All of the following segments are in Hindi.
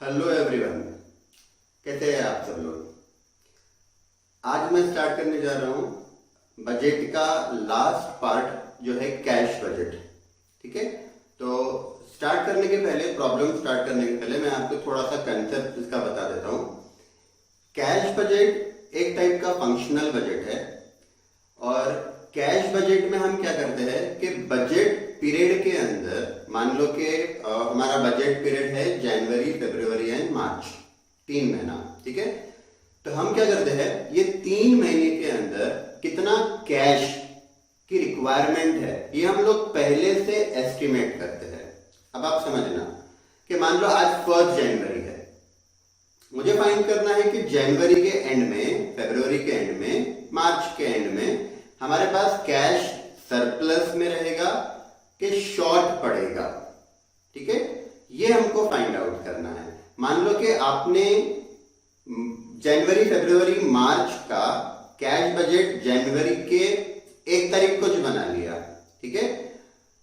हेलो एवरीवन, कैसे हैं आप सब लोग। आज मैं स्टार्ट करने जा रहा हूँ बजट का लास्ट पार्ट जो है कैश बजट। ठीक है, तो स्टार्ट करने के पहले प्रॉब्लम स्टार्ट करने के पहले मैं आपको थोड़ा सा कंसेप्ट इसका बता देता हूँ। कैश बजट एक टाइप का फंक्शनल बजट है और कैश बजट में हम क्या करते हैं कि बजट पीरियड के अंदर मान लो कि हमारा बजट पीरियड है जनवरी, फरवरी एंड मार्च, 3 महीना। ठीक है, तो हम क्या करते हैं, ये 3 महीने के अंदर कितना कैश की रिक्वायरमेंट है ये हम लोग पहले से एस्टिमेट करते हैं। अब आप समझना कि मान लो आज 1 जनवरी है, मुझे फाइंड करना है कि जनवरी के एंड में, फरवरी के एंड में, मार्च के एंड में हमारे पास कैश सरप्लस में रहेगा कि शॉर्ट पड़ेगा। ठीक है, ये हमको फाइंड आउट करना है। मान लो कि आपने जनवरी, फरवरी, मार्च का कैश बजट जनवरी के 1 तारीख को जो बना लिया। ठीक है,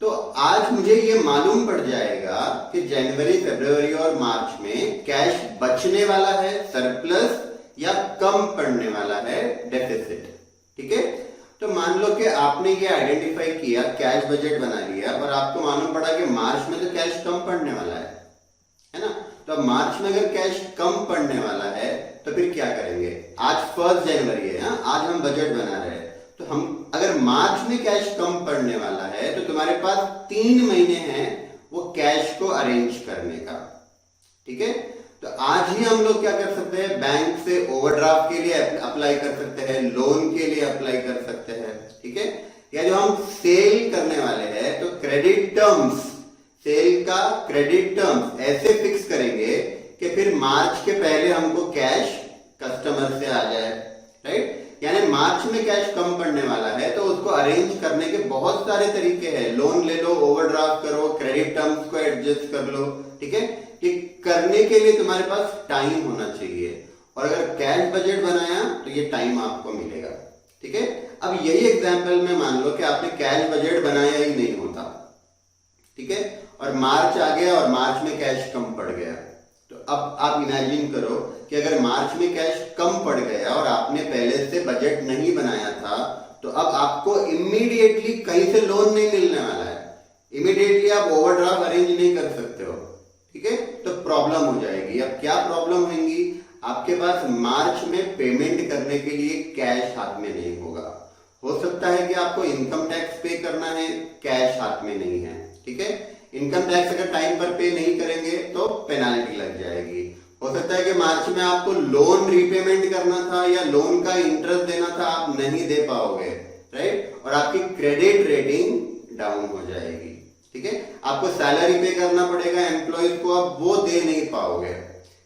तो आज मुझे ये मालूम पड़ जाएगा कि जनवरी, फरवरी और मार्च में कैश बचने वाला है सरप्लस या कम पड़ने वाला है डेफिसिट। ठीक है, तो मान लो कि आपने ये आइडेंटिफाई किया, कैश बजट बना लिया और आपको मालूम पड़ा कि मार्च में तो कैश कम पड़ने वाला है ना। तो अब मार्च में अगर कैश कम पड़ने वाला है तो फिर क्या करेंगे। आज 1 जनवरी है, आज हम बजट बना रहे हैं, तो हम अगर मार्च में कैश कम पड़ने वाला है तो तुम्हारे पास 3 महीने हैं वो कैश को अरेंज करने का। ठीक है, तो आज ही हम लोग क्या कर सकते हैं, बैंक से ओवरड्राफ्ट के लिए अप्लाई कर सकते हैं, लोन के लिए अप्लाई कर सकते हैं। ठीक है, या जो हम सेल करने वाले हैं तो क्रेडिट टर्म्स, सेल का क्रेडिट टर्म्स ऐसे फिक्स करेंगे कि फिर मार्च के पहले हमको कैश कस्टमर से आ जाए। राइट, यानी मार्च में कैश कम पड़ने वाला है तो उसको अरेंज करने के बहुत सारे तरीके हैं। लोन ले लो, ओवरड्राफ्ट करो, क्रेडिट टर्म्स को एडजस्ट कर लो। ठीक है, ये करने के लिए तुम्हारे पास टाइम होना चाहिए और अगर कैश बजट बनाया तो ये टाइम आपको मिलेगा। ठीक है, अब यही एग्जांपल में मान लो कि आपने कैश बजट बनाया ही नहीं होता। ठीक है, और मार्च आ गया और मार्च में कैश कम पड़ गया, तो अब आप इमेजिन करो कि अगर मार्च में कैश कम पड़ गया और आपने पहले से बजट नहीं बनाया था तो अब आपको इमीडिएटली कहीं से लोन नहीं मिलने वाला है, इमीडिएटली आप ओवरड्राफ्ट अरेंज नहीं कर सकते हो। ठीक है, तो प्रॉब्लम हो जाएगी। अब क्या प्रॉब्लम होगी, आपके पास मार्च में पेमेंट करने के लिए कैश हाथ में नहीं होगा। हो सकता है कि आपको इनकम टैक्स पे करना है, कैश हाथ में नहीं है। ठीक है, इनकम टैक्स अगर टाइम पर पे नहीं करेंगे तो पेनाल्टी लग जाएगी। हो सकता है कि मार्च में आपको लोन रीपेमेंट करना था या लोन का इंटरेस्ट देना था, आप नहीं दे पाओगे। राइट, और आपकी क्रेडिट रेटिंग डाउन हो जाएगी। ठीक है, आपको सैलरी पे करना पड़ेगा एम्प्लॉयज को, आप वो दे नहीं पाओगे।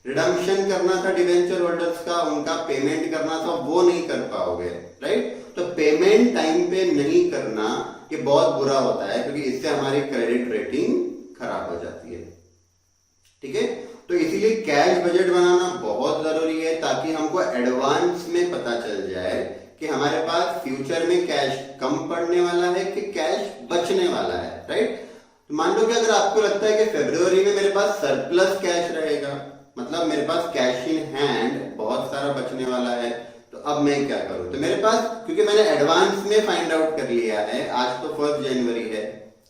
रिडम्पशन करना था डिवेंचर होल्डर्स का, उनका पेमेंट करना था, वो नहीं कर पाओगे। राइट, तो पेमेंट टाइम पे नहीं करना ये बहुत बुरा होता है क्योंकि इससे हमारी क्रेडिट रेटिंग खराब हो जाती है। ठीक है, तो इसीलिए कैश बजट बनाना बहुत जरूरी है ताकि हमको एडवांस में पता चल जाए कि हमारे पास फ्यूचर में कैश कम पड़ने वाला है कि कैश बचने वाला है। राइट, तो मान लो कि अगर आपको लगता है कि फरवरी में मेरे पास सरप्लस कैश रहेगा, मतलब मेरे पास कैश इन हैंड बहुत सारा बचने वाला है, तो अब मैं क्या करूं। तो मेरे पास, क्योंकि मैंने एडवांस में फाइंड आउट कर लिया है, आज तो 1 जनवरी है।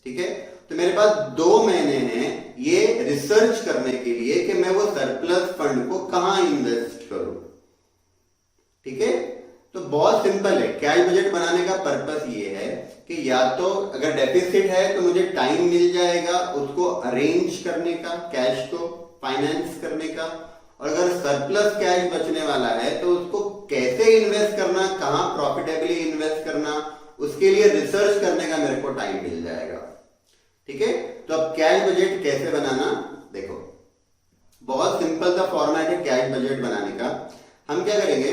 ठीक है, तो मेरे पास 2 महीने हैं ये रिसर्च करने के लिए कि मैं वो सरप्लस फंड को कहां इन्वेस्ट करूं। ठीक है, तो बहुत सिंपल है। कैश बजट बनाने का पर्पस ये है कि या तो अगर डेफिसिट है तो मुझे टाइम मिल जाएगा उसको अरेंज करने का, कैश को फाइनेंस करने का, और अगर सरप्लस कैश बचने वाला है तो उसको कैसे इन्वेस्ट करना, कहां प्रॉफिटेबली इन्वेस्ट करना, उसके लिए रिसर्च करने का मेरे को टाइम मिल जाएगा। ठीक है, तो अब कैश बजट कैसे बनाना, देखो बहुत सिंपल सा फॉर्मेट है कैश बजट बनाने का। हम क्या करेंगे,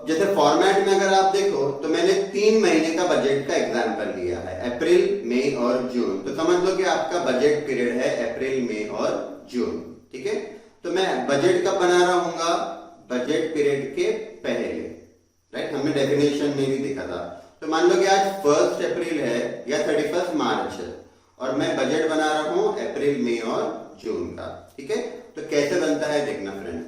जैसे फॉर्मेट में अगर आप देखो तो मैंने 3 महीने का बजट का एग्जांपल लिया है, अप्रैल, मई और जून। तो समझ लो कि आपका बजट पीरियड है अप्रैल, मई और जून। ठीक है, तो मैं बजट कब बना रहा हूंगा, बजट पीरियड के पहले। राइट, हमने डेफिनेशन में भी देखा था। तो मान लो कि आज 1 अप्रैल है या 31 मार्च है और मैं बजट बना रहा हूं अप्रैल, मई और जून का। ठीक है, तो कैसे बनता है देखना फ्रेंड्स।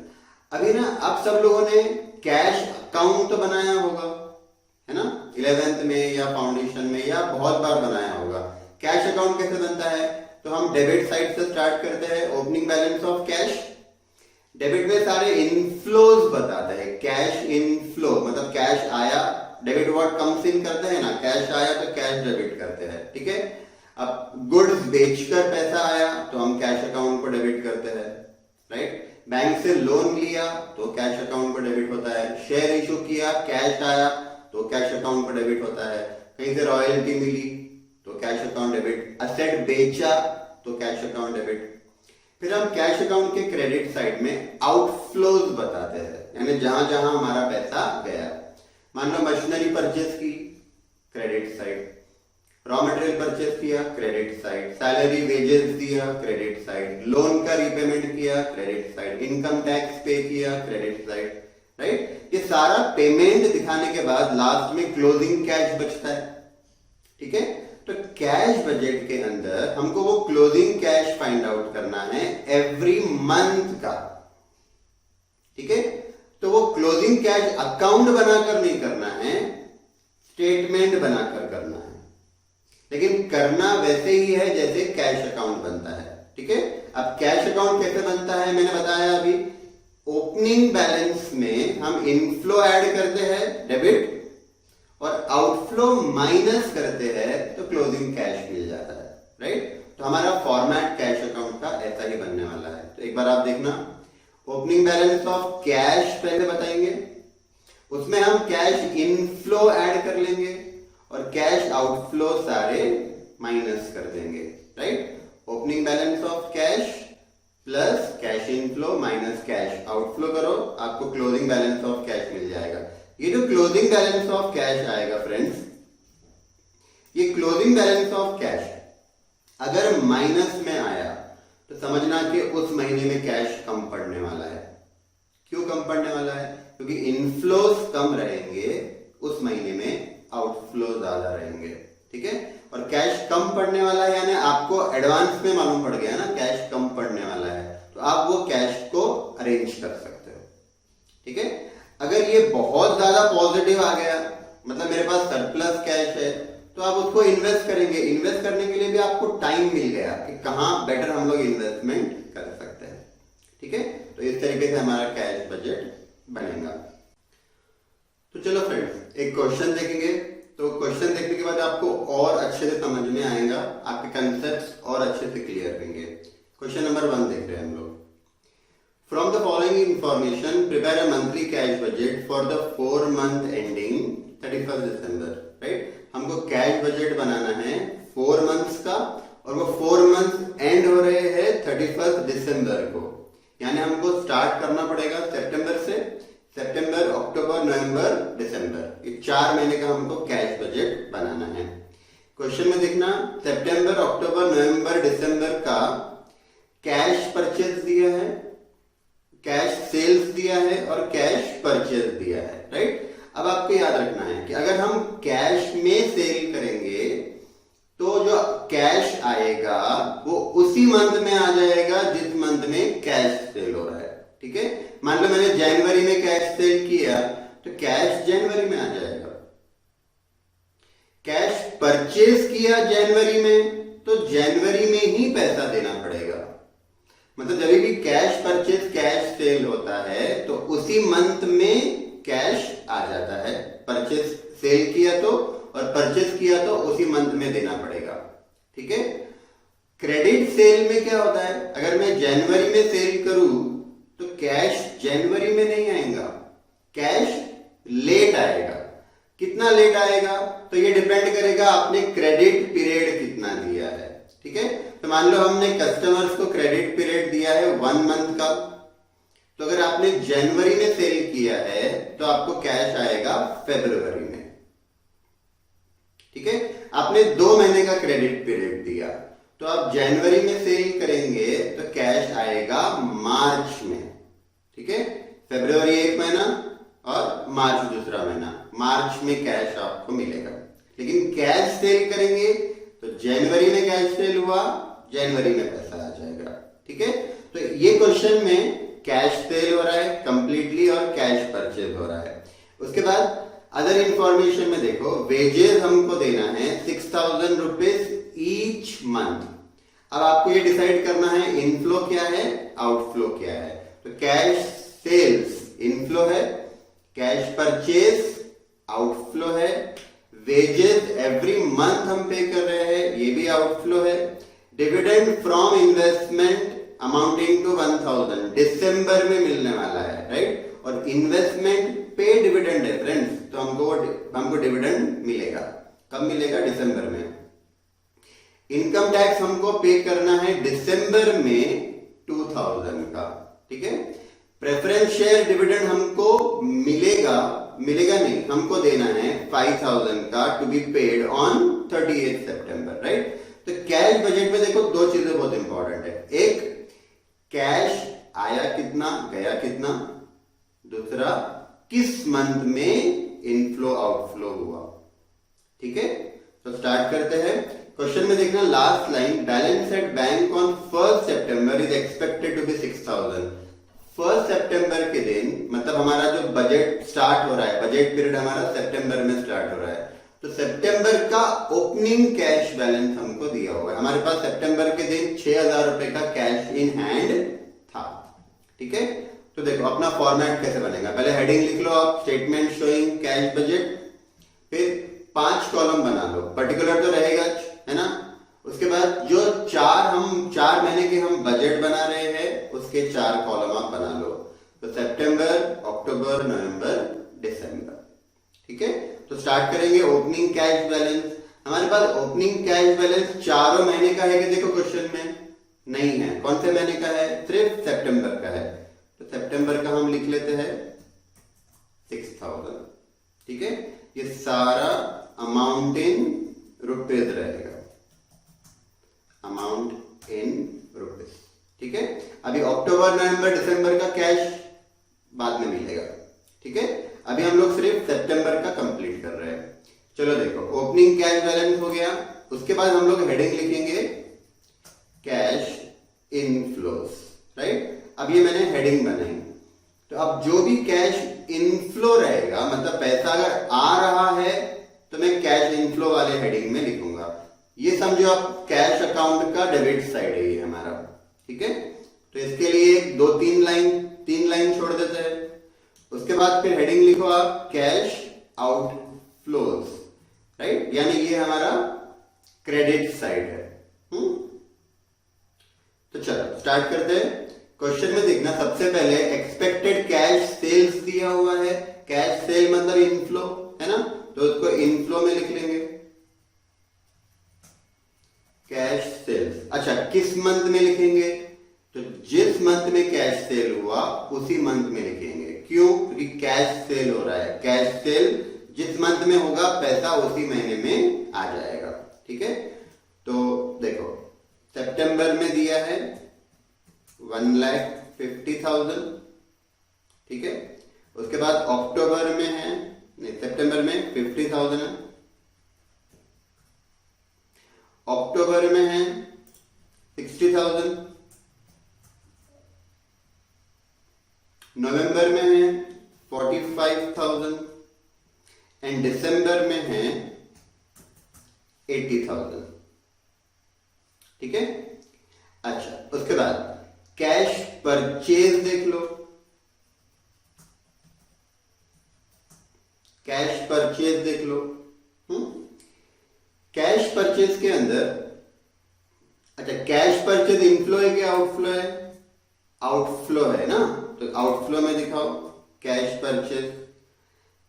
अभी ना आप सब लोगों ने कैश अकाउंट तो बनाया होगा, है ना, 11th में या फाउंडेशन में या बहुत बार बनाया होगा। कैश अकाउंट कैसे बनता है, तो हम डेबिट साइड से स्टार्ट करते हैं, opening balance of cash. Debit में सारे इनफ्लोज बताते हैं, कैश इनफ्लो मतलब कैश आया, डेबिट वर्ड कम्स इन करते हैं ना, कैश आया तो कैश डेबिट करते हैं, ठीक है। अब गुड्स बेचकर पैसा आया तो हम कैश अकाउंट को डेबिट करते हैं, राइट। बैंक से लोन लिया तो कैश अकाउंट को डेबिट होता है, शेयर इशू किया कैश आया तो कैश अकाउंट को डेबिट होता है, कहीं से रॉयल्टी मिली तो कैश अकाउंट डेबिट, असेट बेचा तो कैश अकाउंट डेबिट। फिर हम कैश अकाउंट के क्रेडिट साइड में आउटफ्लोज बताते हैं, यानी जहां जहां हमारा पैसा गया। मान लो मशीनरी परचेज की, credit side, raw material purchase किया, क्रेडिट साइड, सैलरी वेजेस दिया, क्रेडिट साइड, लोन का रीपेमेंट किया, क्रेडिट साइड, इनकम टैक्स पे किया, क्रेडिट साइड, राइट। ये सारा पेमेंट दिखाने के बाद लास्ट में क्लोजिंग कैश बचता है, ठीक है। तो कैश बजट के अंदर हमको वो क्लोजिंग कैश फाइंड आउट करना है एवरी मंथ का, ठीक है। तो वो क्लोजिंग कैश अकाउंट बनाकर नहीं करना है, स्टेटमेंट बनाकर करना है, लेकिन करना वैसे ही है जैसे कैश अकाउंट बनता है, ठीक है। अब कैश अकाउंट कैसे बनता है मैंने बताया अभी। ओपनिंग बैलेंस में हम इनफ्लो ऐड करते हैं डेबिट, और आउटफ्लो माइनस करते हैं तो क्लोजिंग कैश मिल जाता है, राइट। तो हमारा फॉर्मेट कैश अकाउंट का ऐसा ही बनने वाला है। तो एक बार आप देखना, ओपनिंग बैलेंस ऑफ कैश पहले बताएंगे, उसमें हम कैश इनफ्लो ऐड कर लेंगे और कैश आउटफ्लो सारे माइनस कर देंगे, right. Opening balance of cash plus cash inflow minus cash outflow करो, आपको क्लोजिंग बैलेंस ऑफ कैश मिल जाएगा। ये जो क्लोजिंग बैलेंस ऑफ कैश आएगा फ्रेंड्स, ये क्लोजिंग बैलेंस ऑफ कैश अगर माइनस में आया तो समझना कि उस महीने में कैश कम पड़ने वाला है। क्यों कम पड़ने वाला है, क्योंकि इनफ्लोज कम रहेंगे उस महीने में, आउटफ्लो ज्यादा रहेंगे, ठीक है। और कैश कम पड़ने वाला है यानी आपको एडवांस में मालूम पड़ गया ना कैश कम पड़ने वाला है, तो आप वो कैश को अरेंज कर सकते हो, ठीक है। अगर ये बहुत ज्यादा पॉजिटिव आ गया, मतलब मेरे पास सरप्लस कैश है, तो आप उसको इन्वेस्ट करेंगे। इन्वेस्ट करने के लिए भी आपको टाइम मिल गया कि कहां बेटर हम लोग इन्वेस्टमेंट कर सकते हैं, ठीक है। तो इस तरीके से हमारा कैश बजट बनेगा। तो चलो फ्रेंड्स एक क्वेश्चन देखेंगे, तो क्वेश्चन देखने के बाद आपको और अच्छे से समझ में आएगा, आपके कंसेप्ट और अच्छे से क्लियर होंगे। क्वेश्चन नंबर 1 देख रहे हैं हम लोग। From the following information, prepare a monthly cash budget for the 4 month ending 31st December, right? हमको कैश बजट बनाना है 4 मंथ्स का, और वो 4 मंथ एंड हो रहे हैं 31st दिसंबर को, यानी हमको स्टार्ट करना पड़ेगा सितंबर से। सितंबर, अक्टूबर, नवंबर, दिसंबर, ये 4 महीने का हमको कैश बजट बनाना है। क्वेश्चन में देखना, सितंबर, अक्टूबर, नवंबर, दिसंबर का कैश परचेज दिया है, कैश सेल्स दिया है और कैश परचेज दिया है, राइट। अब आपको याद रखना है कि अगर हम कैश में सेल करेंगे तो जो कैश आएगा वो उसी मंथ में आ जाएगा जिस मंथ में कैश सेल हो रहा है, ठीक है। मान लो मैंने जनवरी में कैश सेल किया तो कैश जनवरी में आ जाएगा। कैश परचेज किया जनवरी में तो जनवरी में ही पैसा देना पड़ेगा। मतलब जब भी कैश परचेज कैश सेल होता है तो उसी मंथ में कैश आ जाता है। परचेज सेल किया तो और परचेज किया तो उसी मंथ में देना पड़ेगा, ठीक है। क्रेडिट सेल में क्या होता है, अगर मैं जनवरी में सेल करूं तो कैश जनवरी में नहीं आएगा, कैश लेट आएगा। कितना लेट आएगा तो ये डिपेंड करेगा आपने क्रेडिट पीरियड कितना दिया है, ठीक है। तो मान लो हमने कस्टमर्स को क्रेडिट पीरियड दिया है 1 मंथ का, तो अगर आपने जनवरी में सेल किया है तो आपको कैश आएगा फरवरी में, ठीक है। आपने 2 महीने का क्रेडिट पीरियड दिया तो आप जनवरी में सेल करेंगे तो कैश आएगा मार्च में, ठीक है। फरवरी 1 महीना और मार्च दूसरा महीना, मार्च में कैश आपको मिलेगा। लेकिन कैश सेल करेंगे तो जनवरी में कैश सेल हुआ, जनवरी में पैसा आ जाएगा, ठीक है। तो ये क्वेश्चन क्वेश्चन में कैश सेल हो रहा है कंप्लीटली और कैश परचेज हो रहा है। उसके बाद अदर इंफॉर्मेशन में देखो, वेजेस हमको देना है 6,000 रुपीज ईच मंथ। अब आपको ये डिसाइड करना है इनफ्लो क्या है, आउटफ्लो क्या है। तो कैश सेल्स इनफ्लो है, कैश परचेज आउटफ्लो है, वेजेस एवरी मंथ हम पे कर रहे हैं ये भी आउटफ्लो है, dividend from investment amounting to 1,000 दिसंबर में मिलने वाला है, राइट। और इन्वेस्टमेंट पे डिविडेंड है फ्रेंड्स, तो हमको डिविडेंड मिलेगा। कब मिलेगा? दिसंबर में। इनकम टैक्स हमको पे करना है दिसंबर में 2,000 का, ठीक है। प्रेफरेंस शेयर डिविडेंड हमको मिलेगा नहीं, हमको देना है 5,000 का to be paid on 38 September, right. तो कैश बजट में देखो दो चीजें बहुत इंपॉर्टेंट है, एक कैश आया कितना गया कितना, दूसरा किस मंथ में इनफ्लो आउटफ्लो हुआ, ठीक है। तो स्टार्ट करते हैं। क्वेश्चन में देखना last line, balance at bank on 1 September is expected to be 6,000। 1 सितंबर के दिन मतलब हमारा जो बजट स्टार्ट हो रहा है, बजट पीरियड हमारा सितंबर में स्टार्ट हो रहा है, तो सितंबर का ओपनिंग कैश बैलेंस हमको दिया हुआ है। हमारे पास सितंबर के दिन 6,000 रुपए का कैश इन हैंड था, ठीक है। तो देखो अपना फॉर्मेट कैसे बनेगा, पहले हेडिंग लिख लो आप, स्टेटमेंट शोइंग कैश बजट, फिर 5 कॉलम बना लो, पर्टिकुलर तो रहेगा है ना। उसके बाद जो 4 महीने के हम बजट बना रहे हैं उसके 4 कॉलम आप बना लो, तो सितंबर, अक्टूबर, नवंबर, दिसंबर, ठीक है। तो स्टार्ट करेंगे ओपनिंग कैश बैलेंस। हमारे पास ओपनिंग कैश बैलेंस चारों महीने का है कि देखो क्वेश्चन में नहीं है, कौन से महीने का है, सिर्फ सितंबर का है, तो सितंबर का हम लिख लेते हैं 6,000, ठीक है। ये सारा अमाउंट इन रुपीज रहेगा, अमाउंट इन रुपीज, ठीक है। अभी अक्टूबर, नवंबर, दिसंबर का कैश बाद में मिलेगा, ठीक है। अभी हम लोग सिर्फ सितंबर का कंप्लीट कर रहे हैं। चलो देखो ओपनिंग कैश बैलेंस हो गया, उसके बाद हम लोग हेडिंग लिखेंगे कैश इनफ्लोस, राइट। अब ये मैंने हेडिंग बनाई, तो अब जो भी कैश इनफ्लो रहेगा, मतलब पैसा अगर आ रहा है तो मैं कैश इनफ्लो वाले हेडिंग में लिखूंगा। ये समझो आप कैश अकाउंट का डेबिट साइड है ये हमारा, ठीक है। तो इसके लिए 3 लाइन छोड़ देते हैं। उसके बाद फिर हेडिंग लिखो आप कैश आउटफ्लोज, राइट, यानी ये हमारा क्रेडिट साइड है। तो चलो स्टार्ट करते हैं। क्वेश्चन में देखना सबसे पहले एक्सपेक्टेड कैश सेल्स दिया हुआ है, कैश सेल मतलब इनफ्लो है ना, तो उसको इनफ्लो में लिख लेंगे कैश सेल्स। अच्छा किस मंथ में लिखेंगे, तो जिस मंथ में कैश सेल हुआ उसी मंथ में लिखेंगे। क्यों? क्योंकि कैश सेल हो रहा है, कैश सेल जिस मंथ में होगा पैसा उसी महीने में आ जाएगा, ठीक है। तो देखो सितंबर में दिया है 1,50,000, ठीक है। उसके बाद अक्टूबर में है, नहीं सितंबर में 50,000 है, अक्टूबर में है 60,000, नवंबर में है 45,000 एंड दिसंबर में है 80,000, ठीक है। अच्छा उसके बाद कैश परचेज देख लो, कैश परचेज देख लो। कैश परचेज के अंदर, अच्छा कैश परचेज इनफ्लो है कि आउटफ्लो है, आउटफ्लो है ना, तो आउटफ्लो में दिखाओ कैश परचेज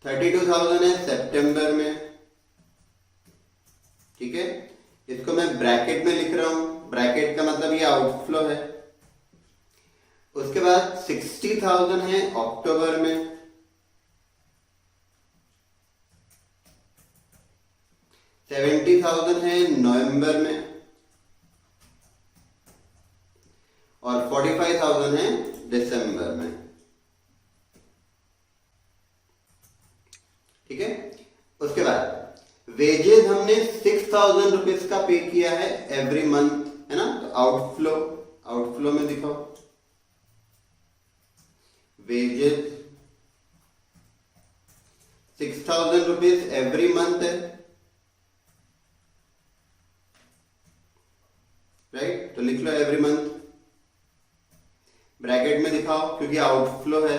32,000 है सितंबर में, ठीक है। इसको मैं ब्रैकेट में लिख रहा हूं, ब्रैकेट का मतलब ये आउटफ्लो है। उसके बाद 60,000 है अक्टूबर में, 70,000 है नवंबर में और 45,000 है दिसंबर में, ठीक है। उसके बाद वेजेस हमने 6,000 रुपीज का पे किया है एवरी मंथ, है ना, तो आउटफ्लो में दिखाओ वेजेस 6,000 रुपीज एवरी मंथ है, राइट। तो लिख लो एवरी मंथ, ब्रैकेट में दिखाओ क्योंकि आउटफ्लो है।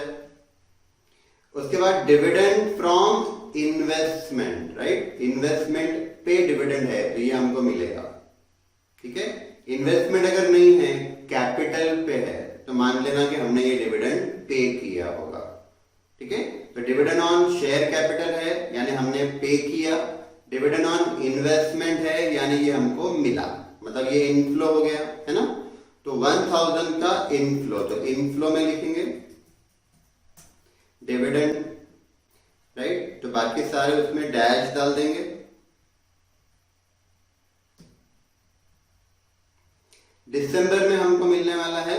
उसके बाद dividend from investment, right, investment पे डिविडेंड है तो ये हमको मिलेगा, ठीक है। इन्वेस्टमेंट अगर नहीं है, कैपिटल पे है, तो मान लेना कि हमने ये डिविडेंड पे किया होगा, ठीक है। तो डिविडेंड ऑन शेयर कैपिटल है यानी हमने पे किया, डिविडेंड ऑन इन्वेस्टमेंट है यानी ये हमको मिला, मतलब ये इनफ्लो हो गया, है ना। तो 1000 का इनफ्लो, तो इनफ्लो में लिखेंगे डिविडेंड, राइट। तो बाकी सारे उसमें डैश डाल देंगे। दिसंबर में हमको मिलने वाला है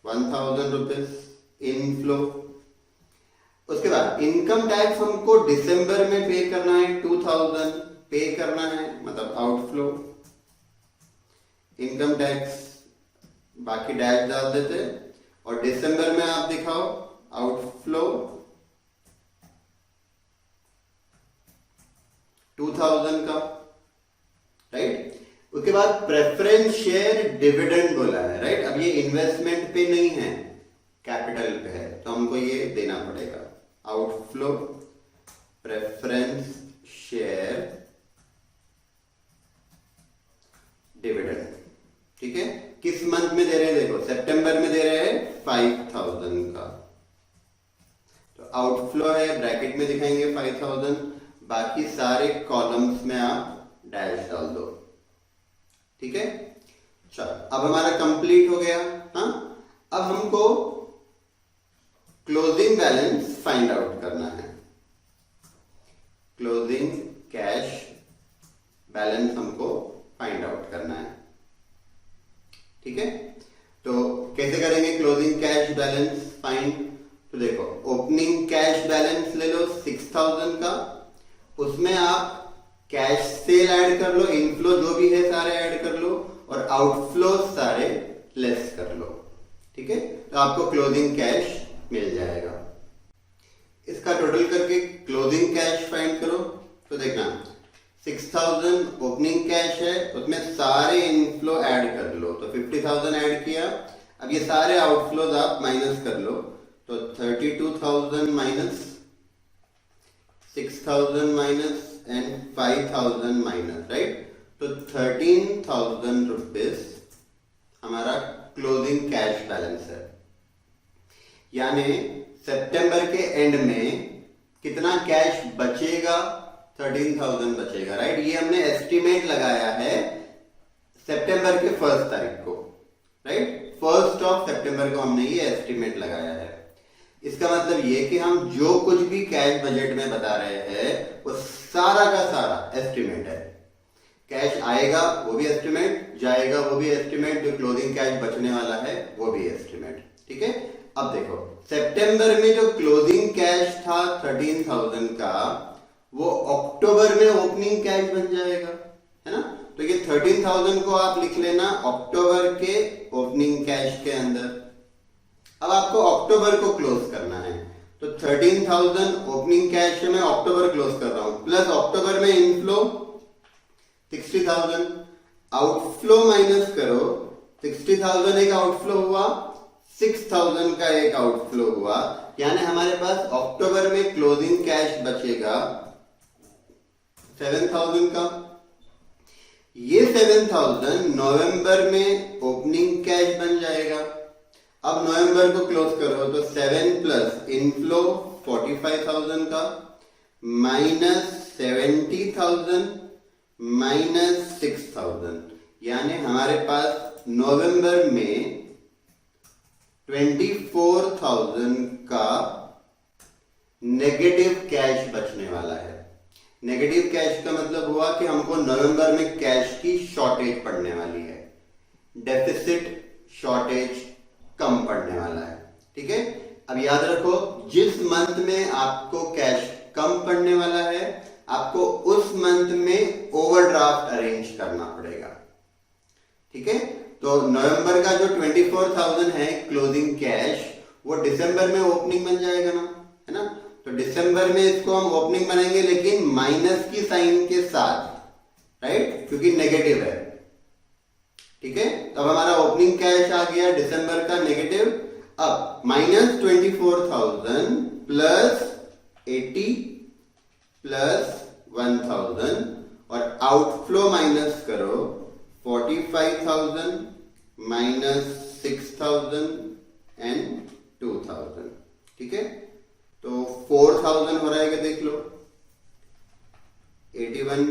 1000 रुपीज इनफ्लो। उसके बाद इनकम टैक्स हमको दिसंबर में पे करना है, 2000 पे करना है, मतलब आउटफ्लो। इनकम टैक्स बाकी डैश डाल देते, और दिसंबर में आप दिखाओ आउटफ्लो 2000 का, राइट। उसके बाद प्रेफरेंस शेयर डिविडेंड बोला है, राइट। अब ये इन्वेस्टमेंट पे नहीं है, कैपिटल पे है, तो हमको ये देना पड़ेगा, आउटफ्लो प्रेफरेंस शेयर डिविडेंड, ठीक है। किस मंथ में दे रहे हैं, देखो सितंबर में दे रहे हैं 5000 का, तो आउटफ्लो है, ब्रैकेट में दिखाएंगे 5000, बाकी सारे कॉलम्स में आप डैश डाल दो, ठीक है। चलो अब हमारा कंप्लीट हो गया। हाँ, अब हमको क्लोजिंग बैलेंस फाइंड आउट करना है, क्लोजिंग कैश बैलेंस हमको फाइंड आउट करना है, ठीक है। तो कैसे करेंगे क्लोजिंग कैश बैलेंस फाइंड, तो देखो ओपनिंग कैश बैलेंस ले लो 6000 का, उसमें आप कैश सेल ऐड कर लो, इनफ्लो जो भी है सारे ऐड कर लो, और आउटफ्लो सारे लेस कर लो, ठीक है। तो आपको क्लोजिंग कैश मिल जाएगा। इसका टोटल करके क्लोजिंग कैश फाइंड करो, तो देखना 6000 ओपनिंग कैश है, उसमें सारे इनफ्लो ऐड कर लो, तो 50,000 ऐड किया। अब ये सारे आउटफ्लोज आप माइनस कर लो, तो 32,000 minus 6000 minus and 5000 minus, right. तो 13,000 रुपीज हमारा क्लोजिंग कैश बैलेंस है, यानी सितंबर के एंड में कितना कैश बचेगा, 13,000 बचेगा, राइट। ये हमने एस्टिमेट लगाया है सितंबर के 1 तारीख को, राइट। 1 सितंबर को हमने ये एस्टिमेट लगाया है। इसका मतलब ये कि हम जो कुछ भी कैश बजट में बता रहे हैं वो सारा का सारा एस्टिमेट है। कैश आएगा वो भी एस्टिमेट, जाएगा वो भी एस्टिमेट, जो क्लोजिंग कैश बचने वाला है वो भी एस्टिमेट, ठीक है। अब देखो सितंबर में जो क्लोजिंग कैश था 13,000 का, वो अक्टूबर में ओपनिंग कैश बन जाएगा, है ना। तो ये 13,000 को आप लिख लेना अक्टूबर के ओपनिंग कैश के अंदर। अब आपको अक्टूबर को क्लोज करना है, तो 13,000 ओपनिंग कैश में अक्टूबर क्लोज कर रहा हूं, प्लस अक्टूबर में इनफ्लो 60,000, आउटफ्लो माइनस करो, 60,000 एक आउटफ्लो हुआ, 6,000 का एक आउटफ्लो हुआ, यानी हमारे पास अक्टूबर में क्लोजिंग कैश बचेगा 7,000 का। ये 7,000 नवंबर में ओपनिंग कैश बन जाएगा। अब नवंबर को क्लोज करो, तो 7 प्लस इनफ्लो 45,000 का, माइनस 70,000 माइनस 6,000, यानी हमारे पास नवंबर में 24,000 का नेगेटिव कैश बचने वाला है। नेगेटिव कैश का मतलब हुआ कि हमको नवंबर में कैश की शॉर्टेज पड़ने वाली है, डेफिसिट शॉर्टेज कम पड़ने वाला है, ठीक है। अब याद रखो जिस मंथ में आपको कैश कम पड़ने वाला है, आपको उस मंथ में ओवरड्राफ्ट अरेंज करना पड़ेगा, ठीक है। तो नवंबर का जो 24,000 है क्लोजिंग कैश, वो दिसंबर में ओपनिंग बन जाएगा ना, है ना। तो दिसंबर में इसको हम ओपनिंग बनाएंगे लेकिन माइनस की साइन के साथ, राइट, क्योंकि नेगेटिव है। ठीक है, तो अब हमारा ओपनिंग कैश आ गया दिसंबर का नेगेटिव। अब -24,000 प्लस 80 प्लस 1,000 और आउटफ्लो माइनस करो 45,000 माइनस 6,000 एंड 2,000। ठीक है, तो 4,000 हो रहा है, देख लो। 81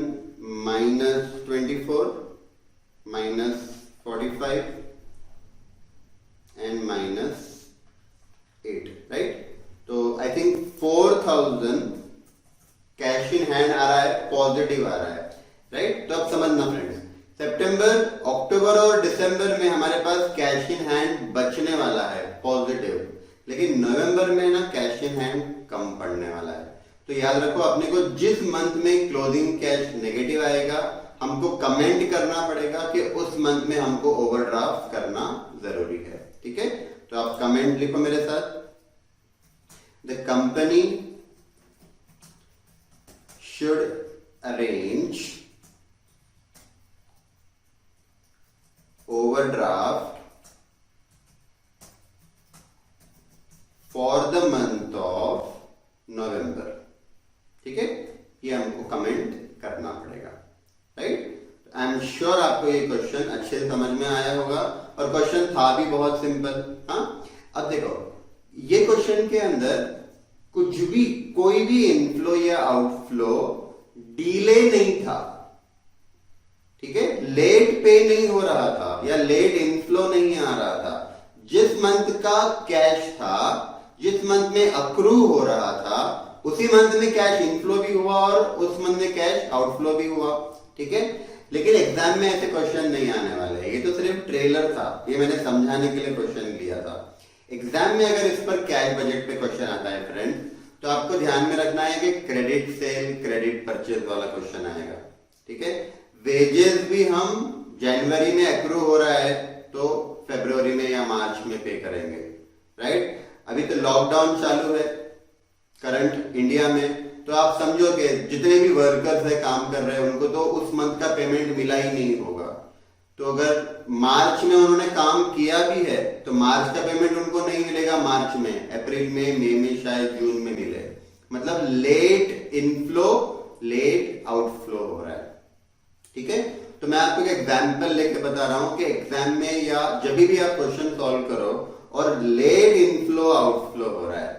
minus 24 minus 45 and minus 8, right. तो I think 4,000 cash in hand आ रहा है, पॉजिटिव आ रहा है, राइट। तो अब समझना फ्रेंड्स, सितंबर, अक्टूबर और दिसंबर में हमारे पास कैश इन हैंड बचने वाला है पॉजिटिव, लेकिन नवंबर में ना कैश इन हैंड कम पड़ने वाला है। तो याद रखो, अपने को जिस मंथ में क्लोजिंग कैश नेगेटिव आएगा हमको कमेंट करना पड़ेगा कि उस मंथ में हमको ओवरड्राफ्ट करना जरूरी है। ठीक है, तो आप कमेंट लिखो मेरे साथ। The company should arrange overdraft for the month of November. ठीक है, ये हमको कमेंट करना पड़ेगा, राइट। आई एम श्योर आपको ये क्वेश्चन अच्छे से समझ में आया होगा और क्वेश्चन था भी बहुत सिंपल। हाँ, अब देखो, ये क्वेश्चन के अंदर कुछ भी, कोई भी इनफ्लो या आउटफ्लो डिले नहीं था। ठीक है, लेट पे नहीं हो रहा था या लेट इनफ्लो नहीं आ रहा था। जिस मंथ का कैश था, जिस मंथ में अक्रू हो रहा था, उसी मंथ में कैश इनफ्लो भी हुआ और उस मंथ में कैश आउटफ्लो भी हुआ। ठीक है, लेकिन एग्जाम में ऐसे क्वेश्चन नहीं आने वाले, ये तो सिर्फ ट्रेलर था, ये मैंने समझाने के लिए क्वेश्चन लिया था। एग्जाम में अगर इस पर कैश बजट पे क्वेश्चन आता है फ्रेंड, तो आपको ध्यान में रखना है कि क्रेडिट सेल, क्रेडिट परचेज वाला क्वेश्चन आएगा। ठीक है, वेजेस भी हम जनवरी में अक्रू हो रहा है तो फरवरी में या मार्च में पे करेंगे, राइट। अभी तो लॉकडाउन चालू है करंट इंडिया में, तो आप समझो कि जितने भी वर्कर्स है काम कर रहे हैं उनको तो उस मंथ का पेमेंट मिला ही नहीं होगा। तो अगर मार्च में उन्होंने काम किया भी है तो मार्च का पेमेंट उनको नहीं मिलेगा मार्च में, अप्रैल में, मई में, शायद जून में मिले। मतलब लेट इनफ्लो लेट आउटफ्लो हो रहा है। ठीक है, तो मैं आपको एक एग्जाम्पल लेके बता रहा हूं कि एग्जाम में या जब भी आप क्वेश्चन सॉल्व करो और लेट इनफ्लो आउटफ्लो हो रहा है,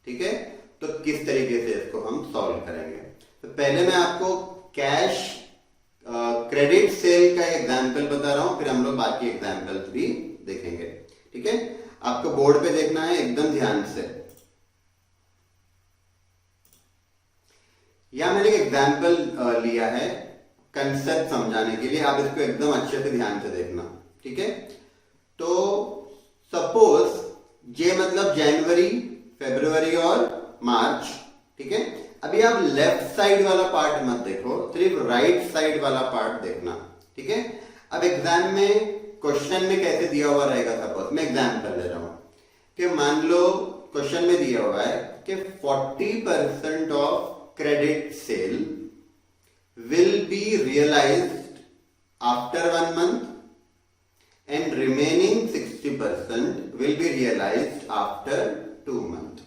ठीक है, तो किस तरीके से इसको हम सॉल्व करेंगे। तो पहले मैं आपको कैश क्रेडिट सेल का एग्जाम्पल बता रहा हूं, फिर हम लोग बाकी एग्जाम्पल्स भी देखेंगे। ठीक है, आपको बोर्ड पे देखना है एकदम ध्यान से। या मैंने एक एग्जाम्पल लिया है कंसेप्ट समझाने के लिए, आप इसको एकदम अच्छे से ध्यान से देखना। ठीक है, तो सपोज ये मतलब जनवरी, फरवरी और मार्च। ठीक है, अभी आप लेफ्ट साइड वाला पार्ट मत देखो, सिर्फ राइट साइड वाला पार्ट देखना। ठीक है, अब एग्जाम में क्वेश्चन में कैसे दिया हुआ रहेगा, सपोज मैं एग्जाम्पल ले रहा हूं कि मान लो क्वेश्चन में दिया हुआ है कि 40% of credit cell will be realized after 1 month and remaining 60% will be realized after 2 month।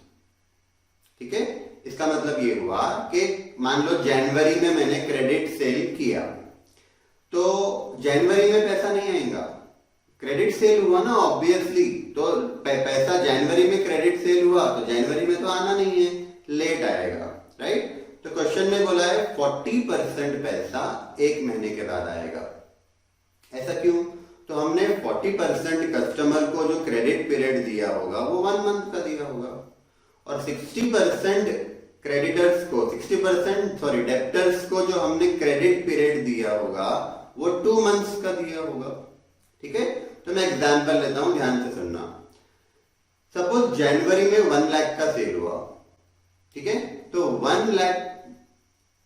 ठीक है, इसका मतलब ये हुआ कि मान लो जनवरी में मैंने क्रेडिट सेल किया तो जनवरी में पैसा नहीं आएगा, क्रेडिट सेल हुआ ना ऑब्वियसली, तो पैसा जनवरी में क्रेडिट सेल हुआ तो जनवरी में तो आना नहीं है, लेट आएगा, राइट। तो क्वेश्चन में बोला है 40% पैसा 1 महीने के बाद आएगा। ऐसा क्यों? तो हमने 40% कस्टमर को जो क्रेडिट पीरियड दिया होगा वो 1 मंथ का दिया होगा और 60% क्रेडिटर्स को, 60% सॉरी डेप्टर्स को जो हमने क्रेडिट पीरियड दिया होगा वो 2 मंथ्स का दिया होगा। ठीक है, तो मैं एग्जांपल लेता हूं, ध्यान से सुनना। सपोज जनवरी में 1 लाख का सेल हुआ, ठीक है, तो 1 लाख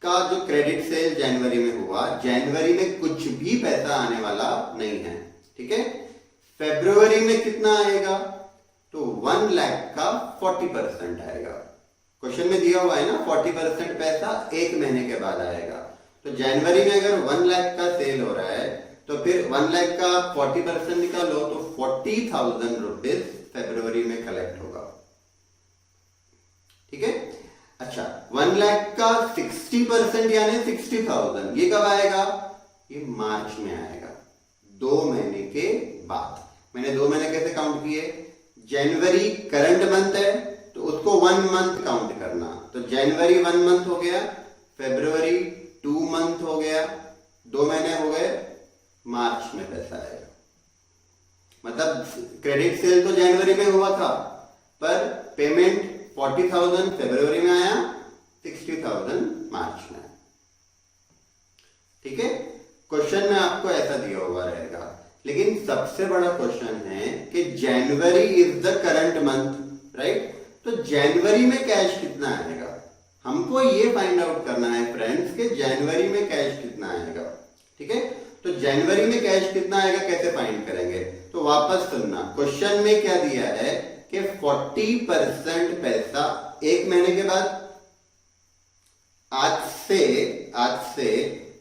का जो क्रेडिट सेल जनवरी में हुआ, जनवरी में कुछ भी पैसा आने वाला नहीं है। ठीक है, फरवरी में कितना आएगा? तो 1 लाख का 40% आएगा। क्वेश्चन में दिया हुआ है ना 40% पैसा 1 महीने के बाद आएगा। तो जनवरी में अगर 1 लाख का सेल हो रहा है तो फिर 1 लाख का 40% निकालो तो 40,000 रुपीज फेब्रुवरी में कलेक्ट होगा। ठीक है। अच्छा, 1 लाख का 60% यानी 60,000 ये कब आएगा? ये मार्च में आएगा, 2 महीने के बाद। मैंने 2 महीने कैसे काउंट किए? जनवरी करंट मंथ है तो उसको 1 मंथ काउंट करना, तो जनवरी 1 मंथ हो गया, फेब्रुवरी 2 मंथ हो गया, 2 महीने हो गए, मार्च में पैसा आएगा। मतलब क्रेडिट सेल तो जनवरी में हुआ था पर पेमेंट 40,000 फरवरी में आया, 60,000 मार्च में। ठीक है। क्वेश्चन में आपको ऐसा दिया हुआ रहेगा, लेकिन सबसे बड़ा क्वेश्चन है कि जनवरी is the current month, right? तो जनवरी में कैश कितना आएगा? हमको ये फाइंड आउट करना है फ्रेंड्स कि जनवरी में कैश कितना आएगा। ठीक है। तो जनवरी में कैश कितना आएगा कैसे फाइंड करेंगे? तो वापस सुनना, क्वेश्चन में क्या दिया है कि 40% पैसा 1 महीने के बाद, आज से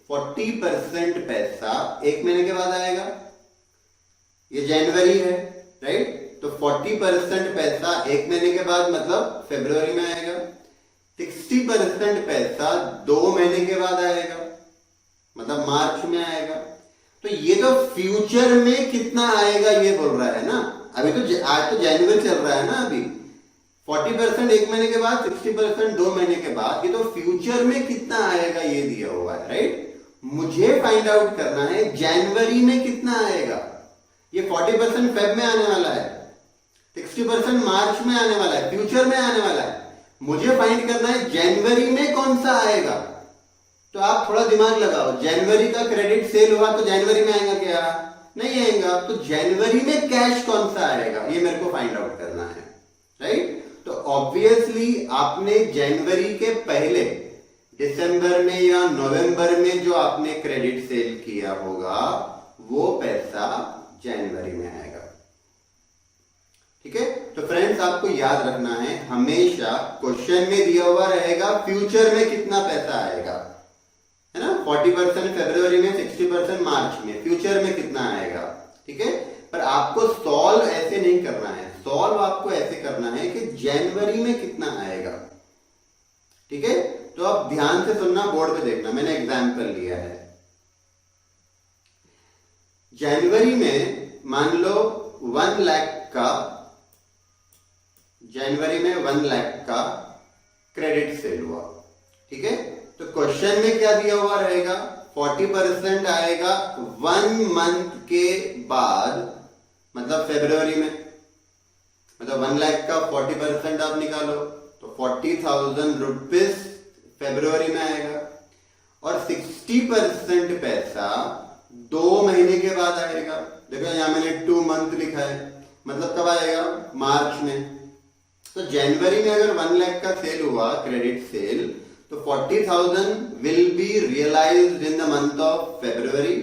40% पैसा 1 महीने के बाद आएगा। ये जनवरी है, राइट? तो 40% पैसा 1 महीने के बाद मतलब फरवरी में आएगा। 60% पैसा 2 महीने के बाद आएगा मतलब मार्च में आएगा। तो ये तो फ्यूचर में कितना आएगा ये बोल रहा है ना। अभी तो आज तो जनवरी चल रहा है ना, अभी 40% 1 महीने के बाद, 60% 2 महीने के बाद, ये तो फ्यूचर में कितना आएगा ये दिया हुआ है, राइट? मुझे फाइंड आउट करना है जनवरी में कितना आएगा। ये 40% फेब में आने वाला है, 60% मार्च में आने वाला है, फ्यूचर में आने वाला है। मुझे फाइंड करना है जनवरी में कौन सा आएगा। तो आप थोड़ा दिमाग लगाओ, जनवरी का क्रेडिट सेल हुआ तो जनवरी में आएगा क्या? नहीं आएगा। तो जनवरी में कैश कौन सा आएगा ये मेरे को फाइंड आउट करना है, राइट? तो ऑब्वियसली आपने जनवरी के पहले दिसंबर में या नवंबर में जो आपने क्रेडिट सेल किया होगा वो पैसा जनवरी में आएगा। ठीक है। तो फ्रेंड्स आपको याद रखना है, हमेशा क्वेश्चन में दिया हुआ रहेगा फ्यूचर में कितना पैसा आएगा, है ना? 40% फरवरी में, 60% मार्च में, फ्यूचर में कितना आएगा। ठीक है। पर आपको सॉल्व ऐसे नहीं करना है, सॉल्व आपको ऐसे करना है कि जनवरी में कितना आएगा। ठीक है। तो आप ध्यान से सुनना, बोर्ड पे देखना, मैंने एग्जाम्पल लिया है। जनवरी में मान लो 1 लाख का, जनवरी में 1 लाख का क्रेडिट सेल हुआ। ठीक है। तो क्वेश्चन में क्या दिया हुआ रहेगा? 40% आएगा 1 मंथ के बाद, मतलब फरवरी में, मतलब 1 लाख का 40% आप निकालो तो 40,000 रुपीज फरवरी में आएगा। और 60% पैसा 2 महीने के बाद आएगा। देखो यहां मैंने 2 मंथ लिखा है, मतलब कब आएगा? मार्च में। तो जनवरी में अगर 1 लाख का सेल हुआ, क्रेडिट सेल, तो 40,000 will be realized in the month of February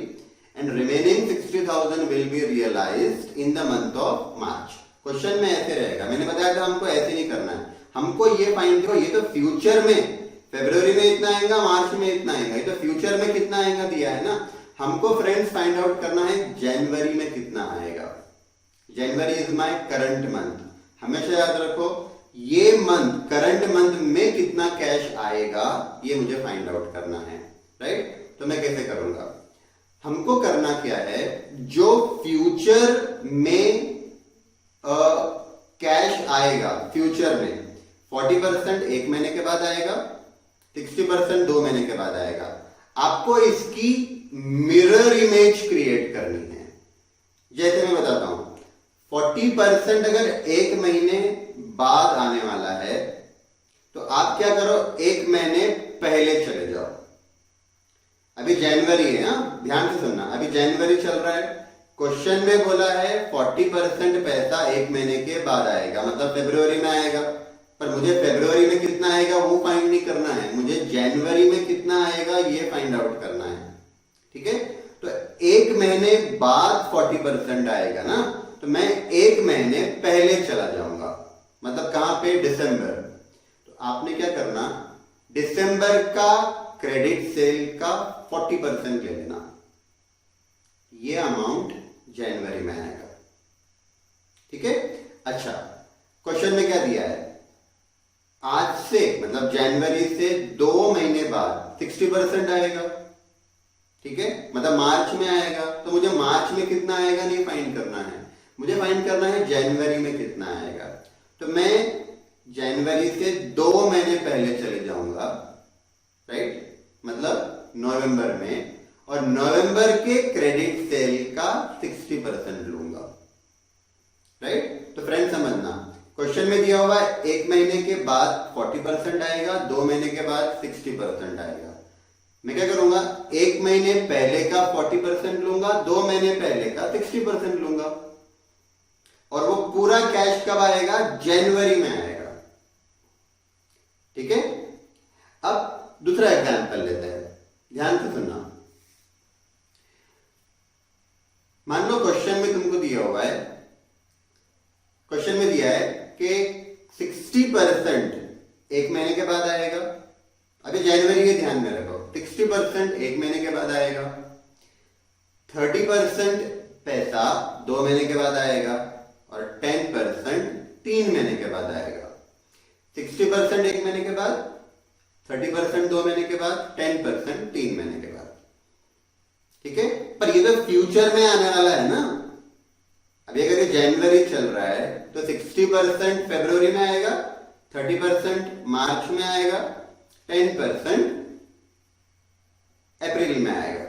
and remaining 60,000 will be realized in the month of March. Question में ऐसे रहेगा। मैंने बताया था हमको ऐसे नहीं करना है, हमको ये फाइंड करो, ये तो फ्यूचर में फरवरी में इतना आएगा, मार्च में इतना आएगा, ये तो फ्यूचर में कितना आएगा दिया है ना। हमको फ्रेंड्स फाइंड आउट करना है जनवरी में कितना आएगा। जनवरी इज माय करंट मंथ। हमेशा याद रखो, ये मंथ, करंट मंथ में कितना कैश आएगा ये मुझे फाइंड आउट करना है, राइट? तो मैं कैसे करूंगा? हमको करना क्या है, जो फ्यूचर में कैश आएगा, फ्यूचर में 40% 1 महीने के बाद आएगा, 60% 2 महीने के बाद आएगा। आपको इसकी मिरर इमेज क्रिएट करनी है। जैसे मैं बताता हूं, 40% अगर 1 महीने बाद आने वाला है तो आप क्या करो, 1 महीने पहले चले जाओ। अभी जनवरी है, ध्यान से सुनना, अभी जनवरी चल रहा है। क्वेश्चन में बोला है 40% पैसा 1 महीने के बाद आएगा, मतलब फरवरी में आएगा। पर मुझे फरवरी में कितना आएगा वो फाइंड नहीं करना है, मुझे जनवरी में कितना आएगा ये फाइंड आउट करना है। ठीक है। तो 1 महीने बाद 40% आएगा ना, तो मैं एक महीने पहले चला जाऊंगा, मतलब कहां पे, दिसंबर। तो आपने क्या करना, दिसंबर का क्रेडिट सेल का 40% ले लेना, ये अमाउंट जनवरी में आएगा। ठीक है। अच्छा, क्वेश्चन में क्या दिया है, आज से मतलब जनवरी से 2 महीने बाद 60% आएगा। ठीक है, मतलब मार्च में आएगा, तो मुझे मार्च में कितना आएगा नहीं फाइंड करना है, मुझे फाइंड करना है जनवरी में कितना आएगा। तो मैं जनवरी से 2 महीने पहले चले जाऊंगा, राइट, मतलब नवंबर में, और नवंबर के क्रेडिट सेल का 60% लूंगा, राइट। तो फ्रेंड समझना, क्वेश्चन में दिया हुआ है एक महीने के बाद 40% आएगा, 2 महीने के बाद 60% आएगा। मैं क्या करूंगा, एक महीने पहले का 40% लूंगा, 2 महीने पहले का 60% लूंगा, और वो पूरा कैश कब आएगा, जनवरी में आएगा। ठीक है। अब दूसरा एग्जांपल लेते हैं, ध्यान से सुनना। मान लो क्वेश्चन में तुमको दिया हुआ है, क्वेश्चन में दिया है कि 60% एक महीने के बाद आएगा, अभी जनवरी के ध्यान में रखो, 60% एक महीने के बाद आएगा, 30% पैसा 2 महीने के बाद आएगा, और 10% 3 महीने के बाद आएगा। 60% एक महीने के बाद, 30% 2 महीने के बाद, 10% 3 महीने के बाद। ठीक है, पर ये तो फ्यूचर में आने वाला है ना। अभी अगर ये जनवरी चल रहा है तो 60% फरवरी में आएगा, 30% मार्च में आएगा, 10% अप्रैल में आएगा,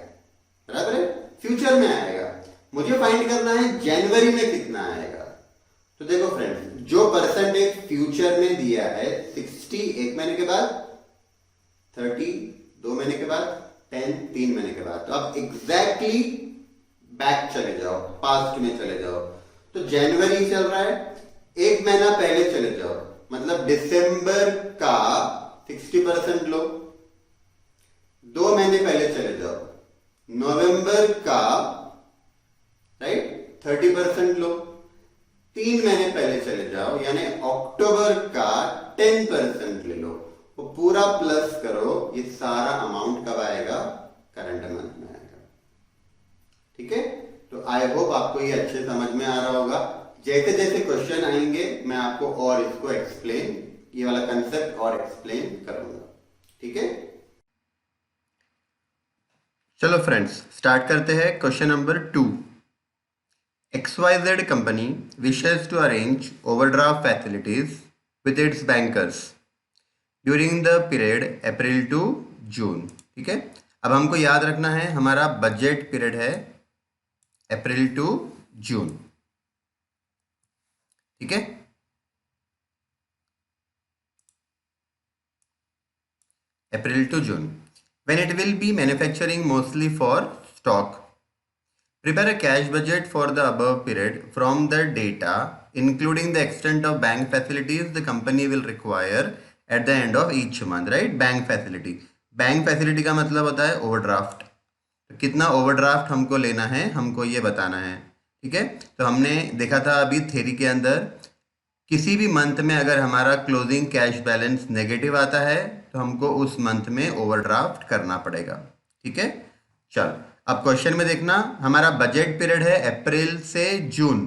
बराबर है, फ्यूचर में आएगा। मुझे फाइंड करना है जनवरी में कितना आएगा। तो देखो फ्रेंड्स, जो परसेंटेज फ्यूचर में दिया है 60 एक महीने के बाद, 30 2 महीने के बाद, 10 3 महीने के बाद, तो आप एग्जैक्टली बैक चले जाओ, पास्ट में चले जाओ। तो जनवरी चल रहा है, एक महीना पहले चले जाओ, मतलब दिसंबर का 60% लो, 2 महीने पहले चले जाओ, नवंबर का, राइट, 30% लो, 3 महीने पहले चले जाओ, यानी अक्टूबर का 10% ले लो, वो पूरा प्लस करो, ये सारा अमाउंट कब आएगा, करंट मंथ में आएगा। ठीक है, तो आई होप आपको ये अच्छे समझ में आ रहा होगा। जैसे जैसे क्वेश्चन आएंगे मैं आपको और इसको एक्सप्लेन, ये वाला कंसेप्ट और एक्सप्लेन करूंगा। ठीक है, चलो फ्रेंड्स स्टार्ट करते हैं। Question number 2, XYZ company wishes to arrange overdraft facilities with its bankers during the period April to June. ठीक है, अब हमको याद रखना है हमारा बजट पीरियड है अप्रैल टू जून। ठीक है, April to June, when it will be manufacturing mostly for stock. Prepare a cash budget for the above period from the data including the extent of bank facilities the company will require at the end of each month, right? Bank facility का मतलब होता है ओवरड्राफ्ट। तो कितना ओवरड्राफ्ट हमको लेना है, हमको ये बताना है। ठीक है, तो हमने देखा था अभी थ्योरी के अंदर, किसी भी मंथ में अगर हमारा क्लोजिंग कैश बैलेंस नेगेटिव आता है तो हमको उस मंथ में ओवरड्राफ्ट करना पड़ेगा। ठीक है, चल अब क्वेश्चन में देखना, हमारा बजट पीरियड है अप्रैल से जून,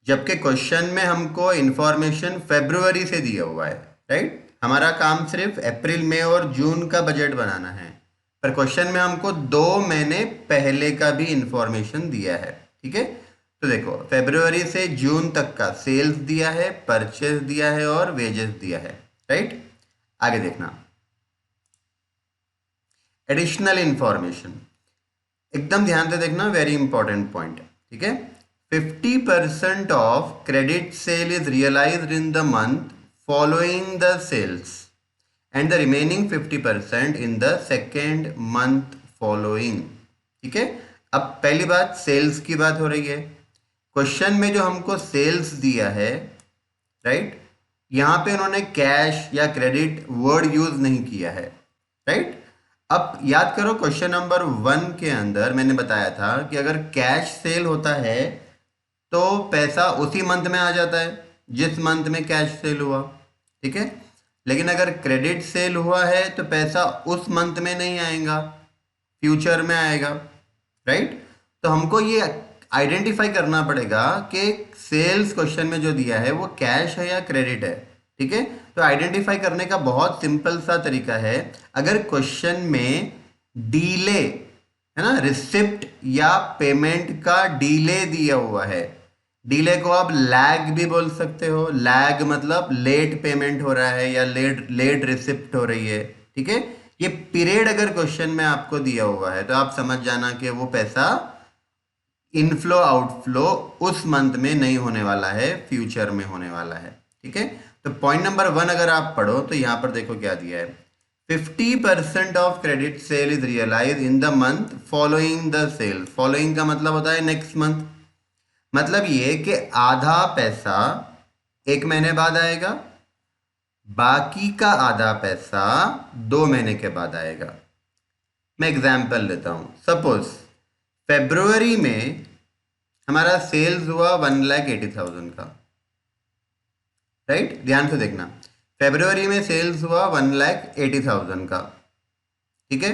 जबकि क्वेश्चन में हमको इंफॉर्मेशन फरवरी से दिया हुआ है, राइट। हमारा काम सिर्फ अप्रैल मई और जून का बजट बनाना है, पर क्वेश्चन में हमको 2 महीने पहले का भी इंफॉर्मेशन दिया है। ठीक है, तो देखो फरवरी से जून तक का सेल्स दिया है, परचेज दिया है और वेजेस दिया है, राइट। आगे देखना, एडिशनल इंफॉर्मेशन, एकदम ध्यान से देखना, वेरी इंपॉर्टेंट पॉइंट। ठीक है, 50% of credit sale is realized in the month following the sales and the remaining 50% in the second month following. ठीक है, अब पहली बात सेल्स की बात हो रही है। क्वेश्चन में जो हमको सेल्स दिया है, राइट, यहां पे उन्होंने कैश या क्रेडिट वर्ड यूज नहीं किया है, राइट। अब याद करो क्वेश्चन नंबर 1 के अंदर मैंने बताया था कि अगर कैश सेल होता है तो पैसा उसी मंथ में आ जाता है जिस मंथ में कैश सेल हुआ, ठीक है। लेकिन अगर क्रेडिट सेल हुआ है तो पैसा उस मंथ में नहीं आएगा, फ्यूचर में आएगा, राइट। तो हमको ये आइडेंटिफाई करना पड़ेगा कि सेल्स क्वेश्चन में जो दिया है वो कैश है या क्रेडिट है, ठीक है। तो आइडेंटिफाई करने का बहुत सिंपल सा तरीका है। अगर क्वेश्चन में डीले है ना, रिसिप्ट या पेमेंट का डीले दिया हुआ है, डीले को आप लैग भी बोल सकते हो। लैग मतलब लेट पेमेंट हो रहा है या लेट लेट रिसिप्ट हो रही है, ठीक है। ये पीरियड अगर क्वेश्चन में आपको दिया हुआ है तो आप समझ जाना कि वो पैसा इनफ्लो आउटफ्लो उस मंथ में नहीं होने वाला है, फ्यूचर में होने वाला है, ठीक है। तो पॉइंट नंबर 1 अगर आप पढ़ो तो यहां पर देखो क्या दिया है, 50% of credit sale is realize in the month following the sale. Following का मतलब होता है नेक्स्ट मंथ, मतलब ये कि आधा पैसा 1 महीने बाद आएगा, बाकी का आधा पैसा 2 महीने के बाद आएगा। मैं एग्जाम्पल देता हूं, सपोज फेब्रुवरी में हमारा सेल्स हुआ 1,80,000 का, राइट। ध्यान से देखना, फेब्रुवरी में सेल्स हुआ 1,80,000 का, ठीक है।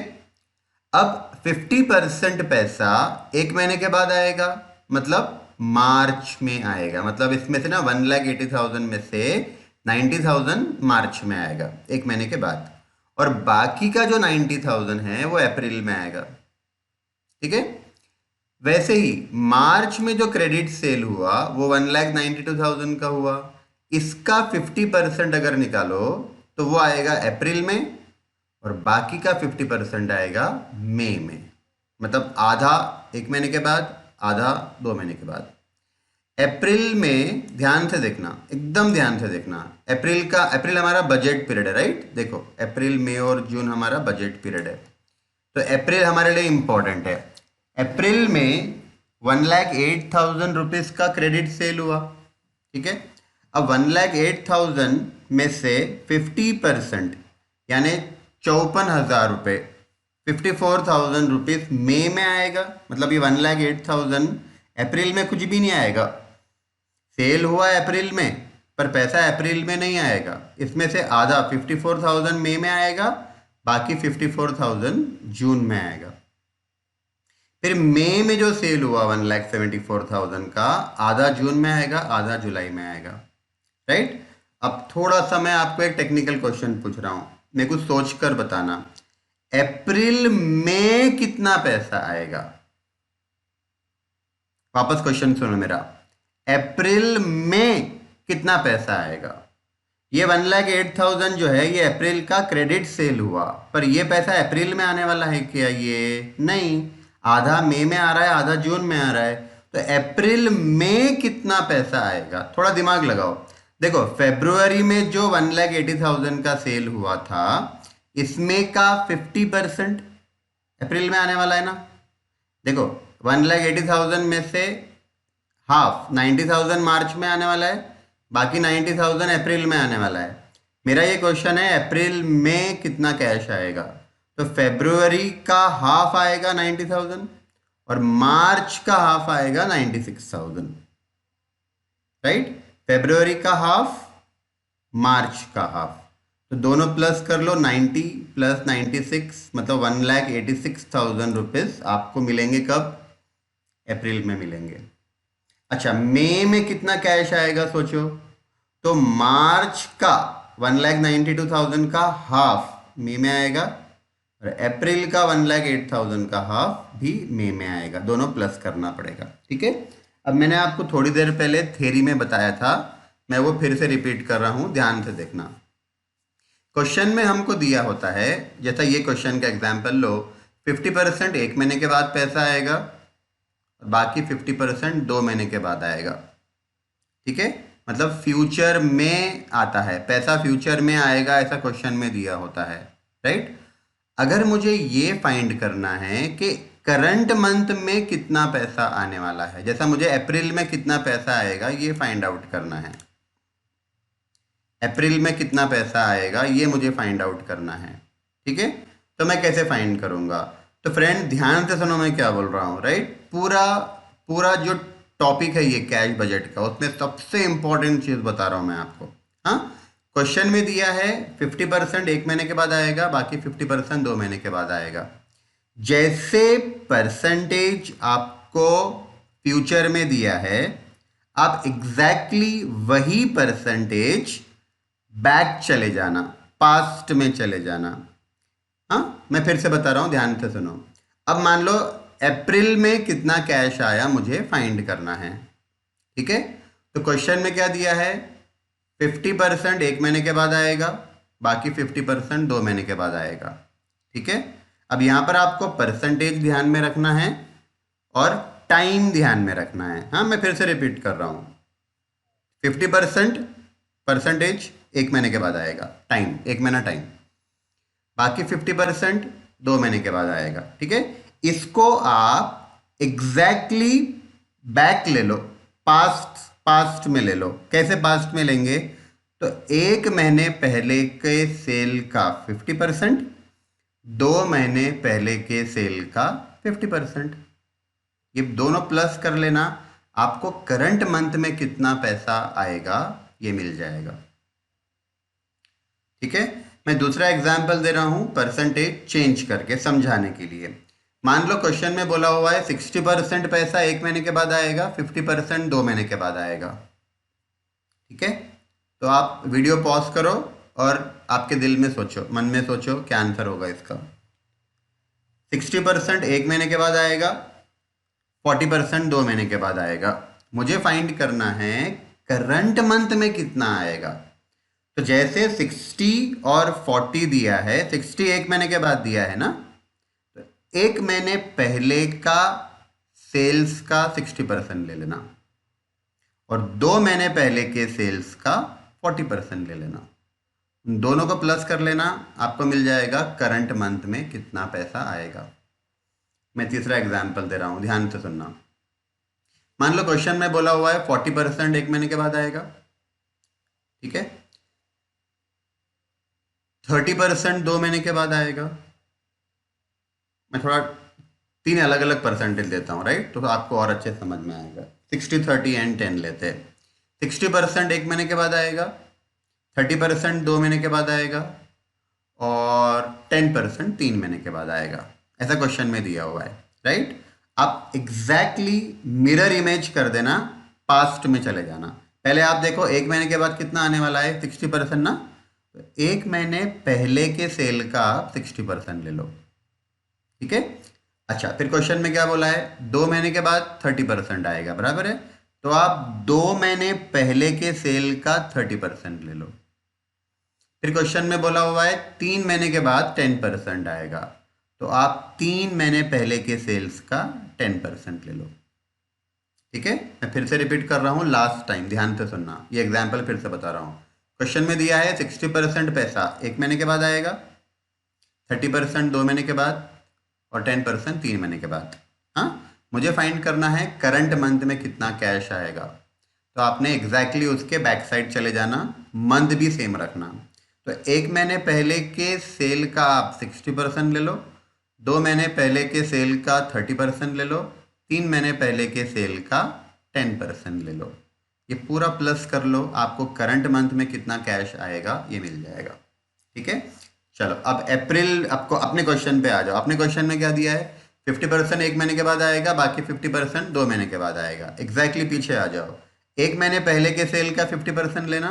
अब 50% पैसा 1 महीने के बाद आएगा, मतलब मार्च में आएगा। मतलब इसमें से ना 1,80,000 में से 90,000 मार्च में आएगा 1 महीने के बाद, और बाकी का जो 90,000 है वो अप्रैल में आएगा, ठीक है। वैसे ही मार्च में जो क्रेडिट सेल हुआ वो 1,92,000 का हुआ, इसका 50% अगर निकालो तो वो आएगा अप्रैल में, और बाकी का 50% आएगा मई में। मतलब आधा 1 महीने के बाद, आधा 2 महीने के बाद। अप्रैल में ध्यान से देखना, एकदम ध्यान से देखना, अप्रैल हमारा बजट पीरियड है, राइट। देखो अप्रैल मई और जून हमारा बजट पीरियड है, तो अप्रैल हमारे लिए इंपॉर्टेंट है। अप्रैल में 1,08,000 रुपीज़ का क्रेडिट सेल हुआ, ठीक है। अब 1,08,000 में से 50% यानी 54,000 रुपये, 54,000 रुपीज़ मई में आएगा। मतलब ये 1,08,000 अप्रैल में कुछ भी नहीं आएगा। सेल हुआ अप्रैल में पर पैसा अप्रैल में नहीं आएगा, इसमें से आधा 54,000 मई में आएगा, बाकी 54,000 जून में आएगा। फिर मई में जो सेल हुआ 1,74,000 का, आधा जून में आएगा, आधा जुलाई में आएगा, राइट। अब थोड़ा सा मैं आपको एक टेक्निकल क्वेश्चन पूछ रहा हूं, मेरे को सोच कर बताना, अप्रैल में कितना पैसा आएगा। वापस क्वेश्चन सुनो मेरा, अप्रैल में कितना पैसा आएगा। ये 1,08,000 जो है ये अप्रैल का क्रेडिट सेल हुआ, पर ये पैसा अप्रैल में आने वाला है क्या? ये नहीं, आधा मई में आ रहा है, आधा जून में आ रहा है। तो अप्रैल में कितना पैसा आएगा, थोड़ा दिमाग लगाओ। देखो फेब्रुवरी में जो 1,80,000 का सेल हुआ था, इसमें का 50% अप्रैल में आने वाला है ना। देखो 1,80,000 में से हाफ 90,000 मार्च में आने वाला है, बाकी 90,000 अप्रैल में आने वाला है। मेरा ये क्वेश्चन है अप्रैल में कितना कैश आएगा, तो फेब्रुवरी का हाफ आएगा 90,000 और मार्च का हाफ आएगा 96,000, राइट। फेब्रुवरी का हाफ, मार्च का हाफ, तो दोनों प्लस कर लो, 90 प्लस 96 मतलब 1,86,000 रुपीज़ आपको मिलेंगे कब? अप्रैल में मिलेंगे। अच्छा मई में कितना कैश आएगा सोचो, तो मार्च का 1,92,000 का हाफ मई में आएगा और अप्रैल का 1,08,000 का हाफ भी मई में आएगा, दोनों प्लस करना पड़ेगा, ठीक है। अब मैंने आपको थोड़ी देर पहले थ्योरी में बताया था, मैं वो फिर से रिपीट कर रहा हूं, ध्यान से देखना। क्वेश्चन में हमको दिया होता है, जैसा ये क्वेश्चन का एग्जाम्पल लो, 50% 1 महीने के बाद पैसा आएगा और बाकी 50% 2 महीने के बाद आएगा, ठीक है। मतलब फ्यूचर में आता है पैसा, फ्यूचर में आएगा, ऐसा क्वेश्चन में दिया होता है, राइट। अगर मुझे ये फाइंड करना है कि करंट मंथ में कितना पैसा आने वाला है, जैसा मुझे अप्रैल में कितना पैसा आएगा ये फाइंड आउट करना है, अप्रैल में कितना पैसा आएगा ये मुझे फाइंड आउट करना है, ठीक है। तो मैं कैसे फाइंड करूंगा? तो फ्रेंड ध्यान से सुनो मैं क्या बोल रहा हूँ, राइट। पूरा जो टॉपिक है ये कैश बजट का, उसमें सबसे इंपॉर्टेंट चीज बता रहा हूं मैं आपको। हाँ, क्वेश्चन में दिया है 50% 1 महीने के बाद आएगा, बाकी 50% 2 महीने के बाद आएगा। जैसे परसेंटेज आपको फ्यूचर में दिया है, आप एग्जैक्टली वही परसेंटेज बैक चले जाना, पास्ट में चले जाना। हाँ, मैं फिर से बता रहा हूं, ध्यान से सुनो। अब मान लो अप्रैल में कितना कैश आया मुझे फाइंड करना है, ठीक है। तो क्वेश्चन में क्या दिया है, 50% 1 महीने के बाद आएगा, बाकी 50% 2 महीने के बाद आएगा, ठीक है। अब यहां पर आपको परसेंटेज ध्यान में रखना है और टाइम ध्यान में रखना है। हाँ, मैं फिर से रिपीट कर रहा हूं, 50% परसेंटेज 1 महीने के बाद आएगा, टाइम 1 महीना टाइम, बाकी 50% 2 महीने के बाद आएगा, ठीक है। इसको आप एग्जैक्टली बैक ले लो, पास्ट में ले लो। कैसे पास्ट में लेंगे, तो 1 महीने पहले के सेल का 50%, 2 महीने पहले के सेल का 50%, ये दोनों प्लस कर लेना, आपको करंट मंथ में कितना पैसा आएगा ये मिल जाएगा, ठीक है। मैं दूसरा एग्जाम्पल दे रहा हूं परसेंटेज चेंज करके समझाने के लिए। मान लो क्वेश्चन में बोला हुआ है 60% पैसा 1 महीने के बाद आएगा, 50% 2 महीने के बाद आएगा, ठीक है। तो आप वीडियो पॉज करो और आपके दिल में सोचो, मन में सोचो क्या आंसर होगा इसका। 60% 1 महीने के बाद आएगा, 40% 2 महीने के बाद आएगा। मुझे फाइंड करना है करंट मंथ में कितना आएगा। तो जैसे 60 और 40 दिया है, 60 1 महीने के बाद दिया है ना, तो 1 महीने पहले का सेल्स का 60% ले लेना और 2 महीने पहले के सेल्स का 40% ले लेना, दोनों को प्लस कर लेना, आपको मिल जाएगा करंट मंथ में कितना पैसा आएगा। मैं तीसरा एग्जाम्पल दे रहा हूं, ध्यान से सुनना। मान लो क्वेश्चन में बोला हुआ है 40% 1 महीने के बाद आएगा, ठीक है। 30% 2 महीने के बाद आएगा। मैं थोड़ा 3 अलग अलग परसेंटेज देता हूँ, राइट, तो आपको और अच्छे समझ में आएगा। 60 30 एंड 10 लेते हैं। 60% 1 महीने के बाद आएगा, 30% 2 महीने के बाद आएगा और 10% 3 महीने के बाद आएगा। ऐसा क्वेश्चन में दिया हुआ है, राइट। आप एग्जैक्टली मिरर इमेज कर देना, पास्ट में चले जाना। पहले आप देखो 1 महीने के बाद कितना आने वाला है, 60% ना, तो 1 महीने पहले के सेल का आप 60% ले लो, ठीक है। अच्छा, फिर क्वेश्चन में क्या बोला है, 2 महीने के बाद 30% आएगा, बराबर है। तो आप 2 महीने पहले के सेल का 30% ले लो। फिर क्वेश्चन में बोला हुआ है 3 महीने के बाद 10% आएगा, तो आप 3 महीने पहले के सेल्स का 10% ले लो, ठीक है। मैं फिर से रिपीट कर रहा हूं, लास्ट टाइम ध्यान से सुनना, ये एग्जाम्पल फिर से बता रहा हूं। क्वेश्चन में दिया है 60% पैसा 1 महीने के बाद आएगा, 30% 2 महीने के बाद और 10% 3 महीने के बाद। हाँ, मुझे फाइंड करना है करंट मंथ में कितना कैश आएगा। तो आपने एग्जैक्टली उसके बैक साइड चले जाना, मंथ भी सेम रखना। तो 1 महीने पहले के सेल का आप 60% ले लो, 2 महीने पहले के सेल का 30% ले लो, 3 महीने पहले के सेल का 10% ले लो। ये पूरा प्लस कर लो, आपको करंट मंथ में कितना कैश आएगा ये मिल जाएगा, ठीक है। चलो अब अप्रैल, आपको अपने क्वेश्चन पे आ जाओ। अपने क्वेश्चन में क्या दिया है, 50% 1 महीने के बाद आएगा, बाकी 50% 2 महीने के बाद आएगा। एग्जैक्टली पीछे आ जाओ, 1 महीने पहले के सेल का 50% लेना,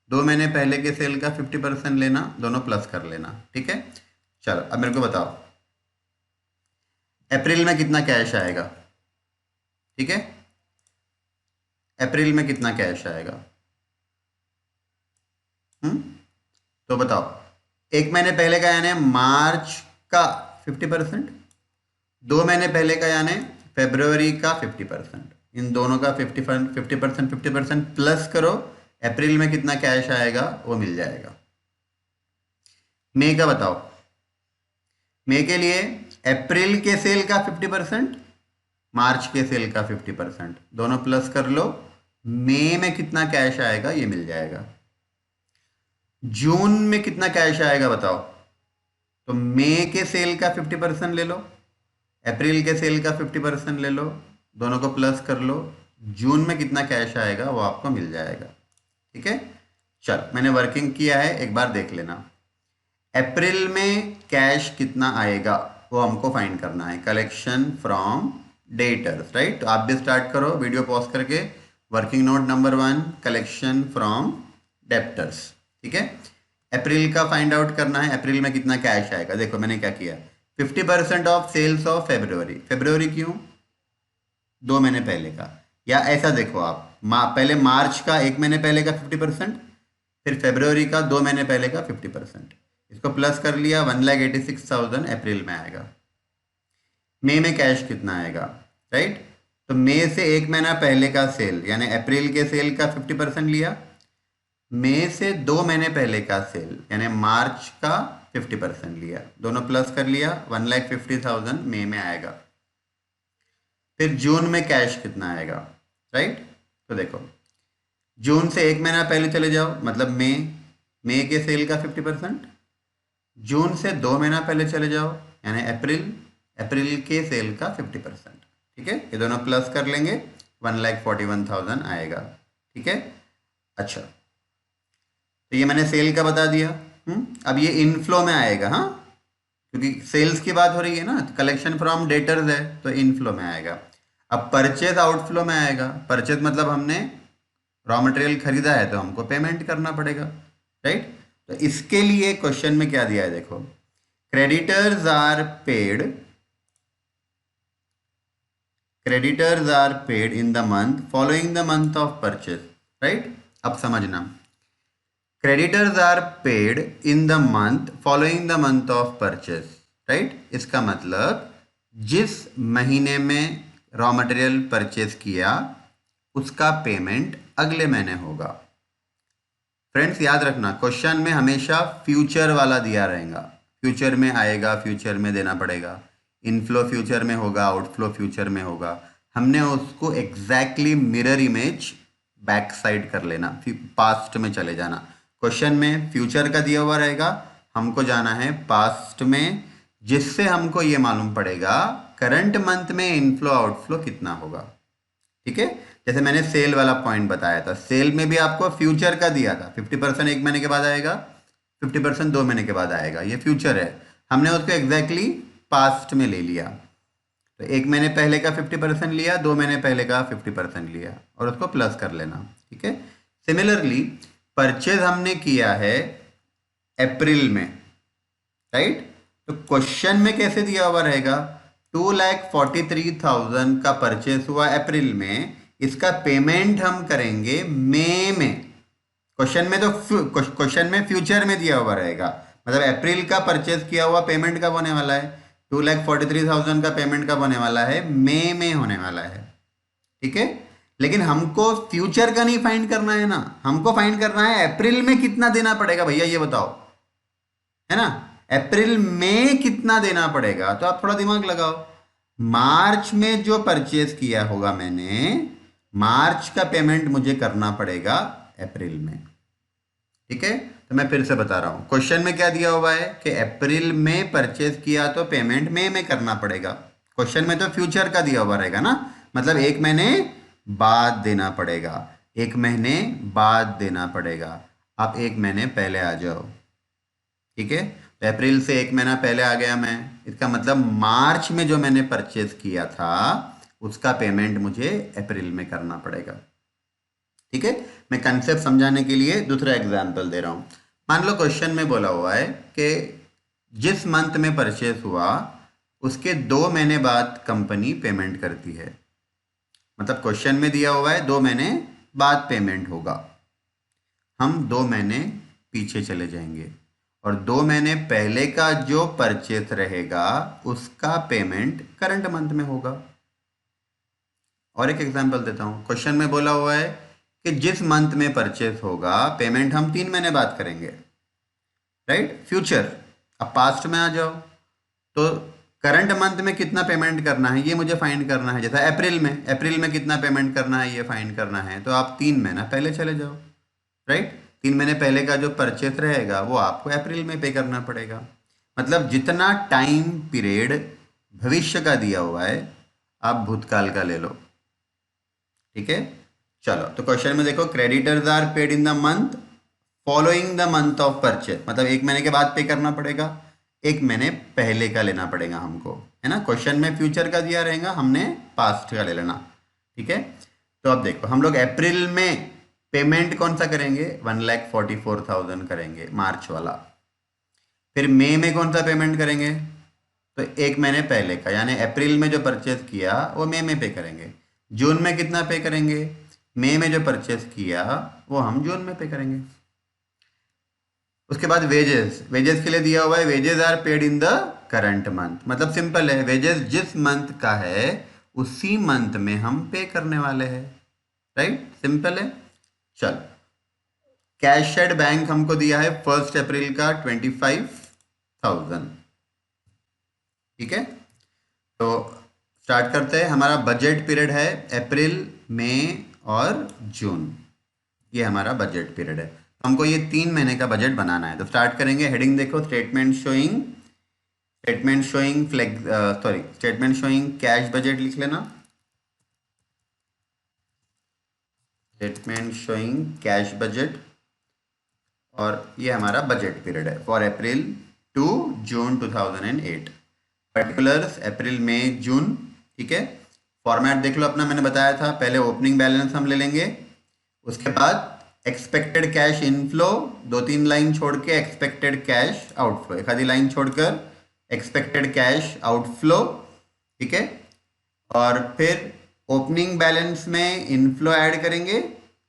2 महीने पहले के सेल का 50% लेना, दोनों प्लस कर लेना, ठीक है। चलो अब मेरे को बताओ अप्रैल में कितना कैश आएगा, ठीक है। अप्रैल में कितना कैश आएगा, तो बताओ। 1 महीने पहले का यानी मार्च का 50%, 2 महीने पहले का यानी फरवरी का 50%, इन दोनों का 50% प्लस करो, अप्रैल में कितना कैश आएगा वो मिल जाएगा। मई का बताओ, मई के लिए अप्रैल के सेल का 50%, मार्च के सेल का 50%, दोनों प्लस कर लो, मई में कितना कैश आएगा ये मिल जाएगा। जून में कितना कैश आएगा बताओ, तो मई के सेल का 50% ले लो, अप्रैल के सेल का 50% ले लो, दोनों को प्लस कर लो, जून में कितना कैश आएगा वो आपको मिल जाएगा। ठीक है, चल मैंने वर्किंग किया है, एक बार देख लेना। अप्रैल में कैश कितना आएगा वो हमको फाइंड करना है, कलेक्शन फ्रॉम डेटर्स, राइट। तो आप भी स्टार्ट करो वीडियो पॉज करके। Working note number 1, collection from debtors. ठीक है, अप्रैल का फाइंड आउट करना है, अप्रैल में कितना कैश आएगा। देखो मैंने क्या किया, 50% of sales of February. February क्यों, 2 महीने पहले का। या ऐसा देखो आप, पहले मार्च का 1 महीने पहले का 50%, फिर फेब्रुवरी का 2 महीने पहले का 50%। इसको प्लस कर लिया, 1,86,000 अप्रैल में आएगा। मई में कैश कितना आएगा, राइट। तो मई से 1 महीना पहले का सेल, यानी अप्रैल के सेल का 50% लिया, मई से 2 महीने पहले का सेल यानी मार्च का 50% लिया, दोनों प्लस कर लिया, 1,50,000 मई में आएगा। फिर जून में कैश कितना आएगा, राइट। तो देखो जून से 1 महीना पहले चले जाओ, मतलब मई, मई के सेल का 50%। जून से 2 महीना पहले चले जाओ यानी अप्रैल, अप्रैल के सेल का 50%। ठीक है, ये दोनों प्लस कर लेंगे, 1,41,000 आएगा। ठीक है, अच्छा तो ये मैंने सेल का बता दिया। अब ये इनफ्लो में आएगा, हाँ, क्योंकि सेल्स की बात हो रही है ना, कलेक्शन फ्रॉम डेटर्स है तो इनफ्लो में आएगा। अब परचेज आउटफ्लो में आएगा, परचेज मतलब हमने रॉ मटेरियल खरीदा है तो हमको पेमेंट करना पड़ेगा, राइट। तो इसके लिए क्वेश्चन में क्या दिया है देखो, creditors are paid, creditors are paid in the month following the month of purchase, right. अब समझना, creditors are paid in the month following the month of purchase, right. इसका मतलब जिस महीने में रॉ मटेरियल परचेज किया उसका पेमेंट अगले महीने होगा। फ्रेंड्स याद रखना, क्वेश्चन में हमेशा फ्यूचर वाला दिया रहेगा, फ्यूचर में आएगा, फ्यूचर में देना पड़ेगा, इनफ्लो फ्यूचर में होगा, आउटफ्लो फ्यूचर में होगा। हमने उसको exactly mirror image back side कर लेना, पास्ट में चले जाना। क्वेश्चन में फ्यूचर का दिया हुआ रहेगा, हमको जाना है पास्ट में, जिससे हमको ये मालूम पड़ेगा करंट मंथ में इनफ्लो आउटफ्लो कितना होगा। ठीक है, जैसे मैंने सेल वाला पॉइंट बताया था, सेल में भी आपको फ्यूचर का दिया था, 50% 1 महीने के बाद आएगा, 50% 2 महीने के बाद आएगा, ये फ्यूचर है। हमने उसको एग्जैक्टली पास्ट में ले लिया, तो 1 महीने पहले का 50% लिया, 2 महीने पहले का 50% लिया और उसको प्लस कर लेना। ठीक है, सिमिलरली परचेज हमने किया है अप्रैल में, राइट। तो क्वेश्चन में कैसे दिया हुआ रहेगा, 2,43,000 का परचेस हुआ अप्रैल में, इसका पेमेंट हम करेंगे मई में। क्वेश्चन में तो क्वेश्चन में फ्यूचर में दिया हुआ रहेगा, मतलब अप्रैल का परचेस किया हुआ पेमेंट कब होने वाला है, 2,43,000 का पेमेंट कब होने वाला है, मई में होने वाला है। ठीक है, लेकिन हमको फ्यूचर का नहीं फाइंड करना है ना, हमको फाइंड करना है अप्रैल में कितना देना पड़ेगा भैया, ये बताओ, है ना। अप्रैल में कितना देना पड़ेगा, तो आप थोड़ा दिमाग लगाओ। मार्च में जो परचेज किया होगा मैंने, मार्च का पेमेंट मुझे करना पड़ेगा अप्रैल में। ठीक है, तो मैं फिर से बता रहा हूं, क्वेश्चन में क्या दिया हुआ है कि अप्रैल में परचेज किया तो पेमेंट मई में करना पड़ेगा। क्वेश्चन में तो फ्यूचर का दिया हुआ रहेगा ना, मतलब 1 महीने बाद देना पड़ेगा, 1 महीने बाद देना पड़ेगा। आप 1 महीने पहले आ जाओ। ठीक है, तो अप्रैल से 1 महीना पहले आ गया मैं, इसका मतलब मार्च में जो मैंने परचेज किया था उसका पेमेंट मुझे अप्रैल में करना पड़ेगा। ठीक है, मैं कंसेप्ट समझाने के लिए दूसरा एग्जाम्पल दे रहा हूं। मान लो क्वेश्चन में बोला हुआ है कि जिस मंथ में परचेज हुआ उसके 2 महीने बाद कंपनी पेमेंट करती है, मतलब क्वेश्चन में दिया हुआ है 2 महीने बाद पेमेंट होगा। हम 2 महीने पीछे चले जाएंगे और 2 महीने पहले का जो परचेस रहेगा उसका पेमेंट करंट मंथ में होगा। और एक एग्जांपल देता हूं, क्वेश्चन में बोला हुआ है कि जिस मंथ में परचेस होगा पेमेंट हम 3 महीने बाद करेंगे, राइट, फ्यूचर। अब पास्ट में आ जाओ, तो करंट मंथ में कितना पेमेंट करना है ये मुझे फाइंड करना है। जैसा अप्रैल में कितना पेमेंट करना है ये फाइंड करना है, तो आप 3 महीना पहले चले जाओ, राइट। 3 महीने पहले का जो परचेस रहेगा वो आपको अप्रैल में पे करना पड़ेगा। मतलब जितना टाइम पीरियड भविष्य का दिया हुआ है आप भूतकाल का ले लो। ठीक है। चलो तो क्वेश्चन में देखो, creditors are paid in the month following the month of purchase, मतलब एक महीने के बाद पे करना पड़ेगा, एक महीने पहले का लेना पड़ेगा हमको, है ना। क्वेश्चन में फ्यूचर का दिया रहेगा, हमने पास्ट का ले लेना, ठीक है। तो अब देखो हम लोग अप्रैल में पेमेंट कौन सा करेंगे, 1,44,000 करेंगे, मार्च वाला। फिर मई में कौन सा पेमेंट करेंगे, तो एक महीने पहले का, यानी अप्रैल में जो परचेज किया वो मई में पे करेंगे। जून में कितना पे करेंगे, मई में जो परचेज किया वो हम जून में पे करेंगे। उसके बाद वेजेस, वेजेस के लिए दिया हुआ है wages are paid in the current month, मतलब सिंपल है, वेजेस जिस मंथ का है उसी मंथ में हम पे करने वाले हैं, राइट, सिंपल है। चल, कैश एट बैंक हमको दिया है 1 अप्रैल का 25,000, ठीक है। तो स्टार्ट करते हैं, हमारा बजट पीरियड है अप्रैल, मई और जून, ये हमारा बजट पीरियड है। हमको ये 3 महीने का बजट बनाना है। तो स्टार्ट करेंगे, हेडिंग देखो, स्टेटमेंट शोइंग कैश बजट लिख लेना, स्टेटमेंट शोइंग कैश बजट, और ये हमारा बजट पीरियड है for April to June 2008, particulars April May June, ठीक है। फॉर्मेट देख लो अपना, मैंने बताया था, पहले ओपनिंग बैलेंस हम ले लेंगे, उसके बाद एक्सपेक्टेड कैश इनफ्लो, 2-3 लाइन छोड़ के एक्सपेक्टेड कैश आउटफ्लो, एक आधी लाइन छोड़कर एक्सपेक्टेड कैश आउटफ्लो, ठीक है। और फिर ओपनिंग बैलेंस में इनफ्लो ऐड करेंगे,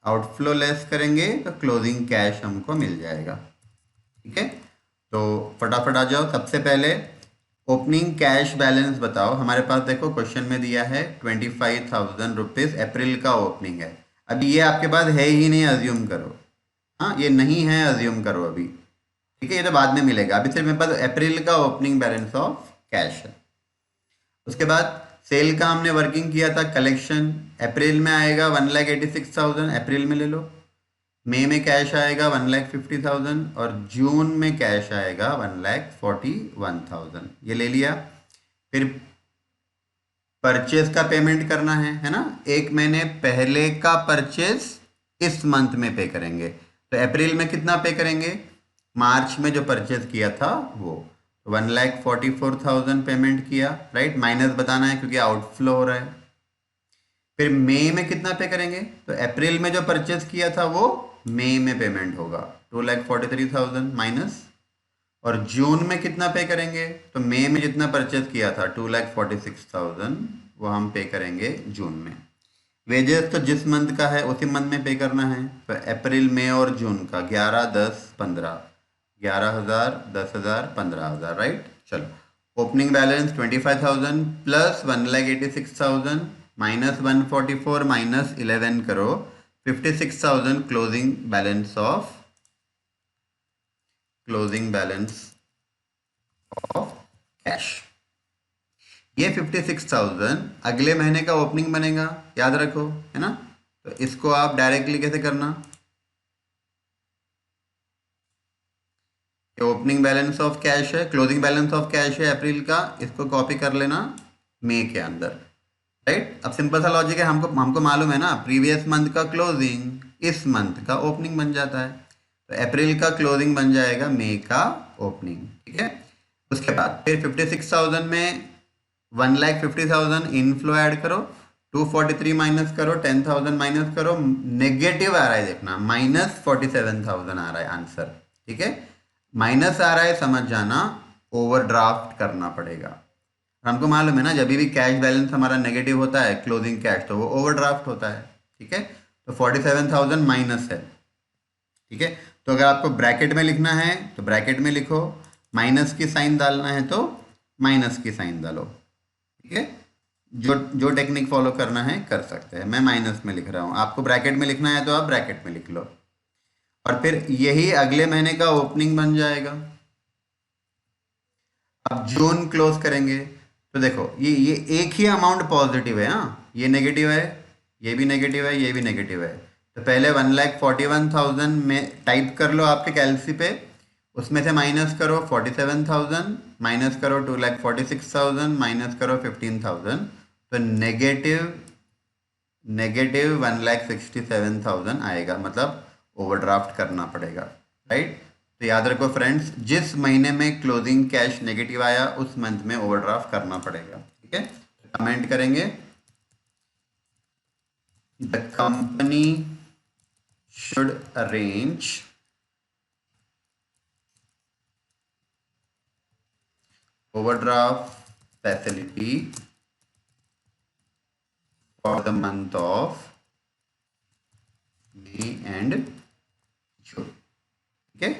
आउटफ्लो लेस करेंगे, तो क्लोजिंग कैश हमको मिल जाएगा, ठीक है। तो फटाफट आ जाओ, सबसे पहले ओपनिंग कैश बैलेंस बताओ। हमारे पास देखो क्वेश्चन में दिया है 25,000 रुपीज अप्रैल का ओपनिंग है। अभी ये आपके पास है ही नहीं, अज्यूम करो, हाँ ये नहीं है, अज्यूम करो अभी, ठीक है, ये तो बाद में मिलेगा, अभी सिर्फ मेरे पास अप्रैल का ओपनिंग बैलेंस ऑफ कैश है। उसके बाद सेल का हमने वर्किंग किया था, कलेक्शन अप्रैल में आएगा 1,86,000, अप्रैल में ले लो। मई में कैश आएगा 1,50,000 और जून में कैश आएगा 1,41,000, ये ले लिया। फिर परचेज का पेमेंट करना है ना, एक महीने पहले का परचेज इस मंथ में पे करेंगे। तो अप्रैल में कितना पे करेंगे, मार्च में जो परचेज किया था वो 1,44,000 पेमेंट किया, राइट, माइनस बताना है क्योंकि आउटफ्लो हो रहा है। फिर मई में कितना पे करेंगे, तो अप्रैल में जो परचेज किया था वो मई में पेमेंट होगा 2,43,000 माइनस, और जून में कितना पे करेंगे, तो मई में जितना परचेज किया था 2,46,000 वो हम पे करेंगे जून में। वेजेस तो जिस मंथ का है उसी मंथ में पे करना है, तो अप्रैल मई और जून का 11, 10, 15, 11,000, 10,000, 15,000, राइट। चलो opening balance 25,000 plus 1,86,000 minus 144 minus 11 करो 56,000, क्लोजिंग बैलेंस ऑफ कैश। ये 56,000 अगले महीने का ओपनिंग बनेगा, याद रखो, है ना। तो इसको आप डायरेक्टली कैसे करना, ये ओपनिंग बैलेंस ऑफ कैश है, क्लोजिंग बैलेंस ऑफ कैश है अप्रैल का, इसको कॉपी कर लेना मई के अंदर, राइट। अब सिंपल सा लॉजिक है, हमको मालूम है ना, प्रीवियस मंथ का क्लोजिंग इस मंथ का ओपनिंग बन जाता है, तो अप्रैल का क्लोजिंग बन जाएगा मई का ओपनिंग, ठीक है। उसके बाद फिर 56,000 में 1,50,000 इनफ्लो ऐड करो, 243 माइनस करो, 10,000 माइनस करो, नेगेटिव आ रहा है देखना, -47,000 आ रहा है आंसर, ठीक है। माइनस आ रहा है, समझ जाना ओवरड्राफ्ट करना पड़ेगा। हमको मालूम है ना, जब भी कैश बैलेंस हमारा नेगेटिव होता है क्लोजिंग कैश, तो वो ओवरड्राफ्ट होता है, ठीक है। तो 47,000 माइनस है, ठीक है। तो अगर आपको ब्रैकेट में लिखना है तो ब्रैकेट में लिखो, माइनस की साइन डालना है तो माइनस की साइन डालो, ठीक है। जो टेक्निक फॉलो करना है कर सकते हैं, मैं माइनस में लिख रहा हूँ, आपको ब्रैकेट में लिखना है तो आप ब्रैकेट में लिख लो, और फिर यही अगले महीने का ओपनिंग बन जाएगा। अब जून क्लोज करेंगे, तो देखो ये एक ही अमाउंट पॉजिटिव है, हाँ ये नेगेटिव है, ये भी नेगेटिव है, ये भी नेगेटिव है। तो पहले 1,41,000 में टाइप कर लो आपके कैलसी पे, उसमें से माइनस करो 47,000, माइनस करो 2,46,000, माइनस करो 15,000, तो नेगेटिव नेगेटिव 1,67,000 आएगा, मतलब ओवरड्राफ्ट करना पड़ेगा, राइट। तो याद रखो फ्रेंड्स, जिस महीने में क्लोजिंग कैश नेगेटिव आया उस मंथ में ओवरड्राफ्ट करना पड़ेगा, ठीक है। कमेंट करेंगे, the company should arrange overdraft facility for the month of May and June, ठीक है।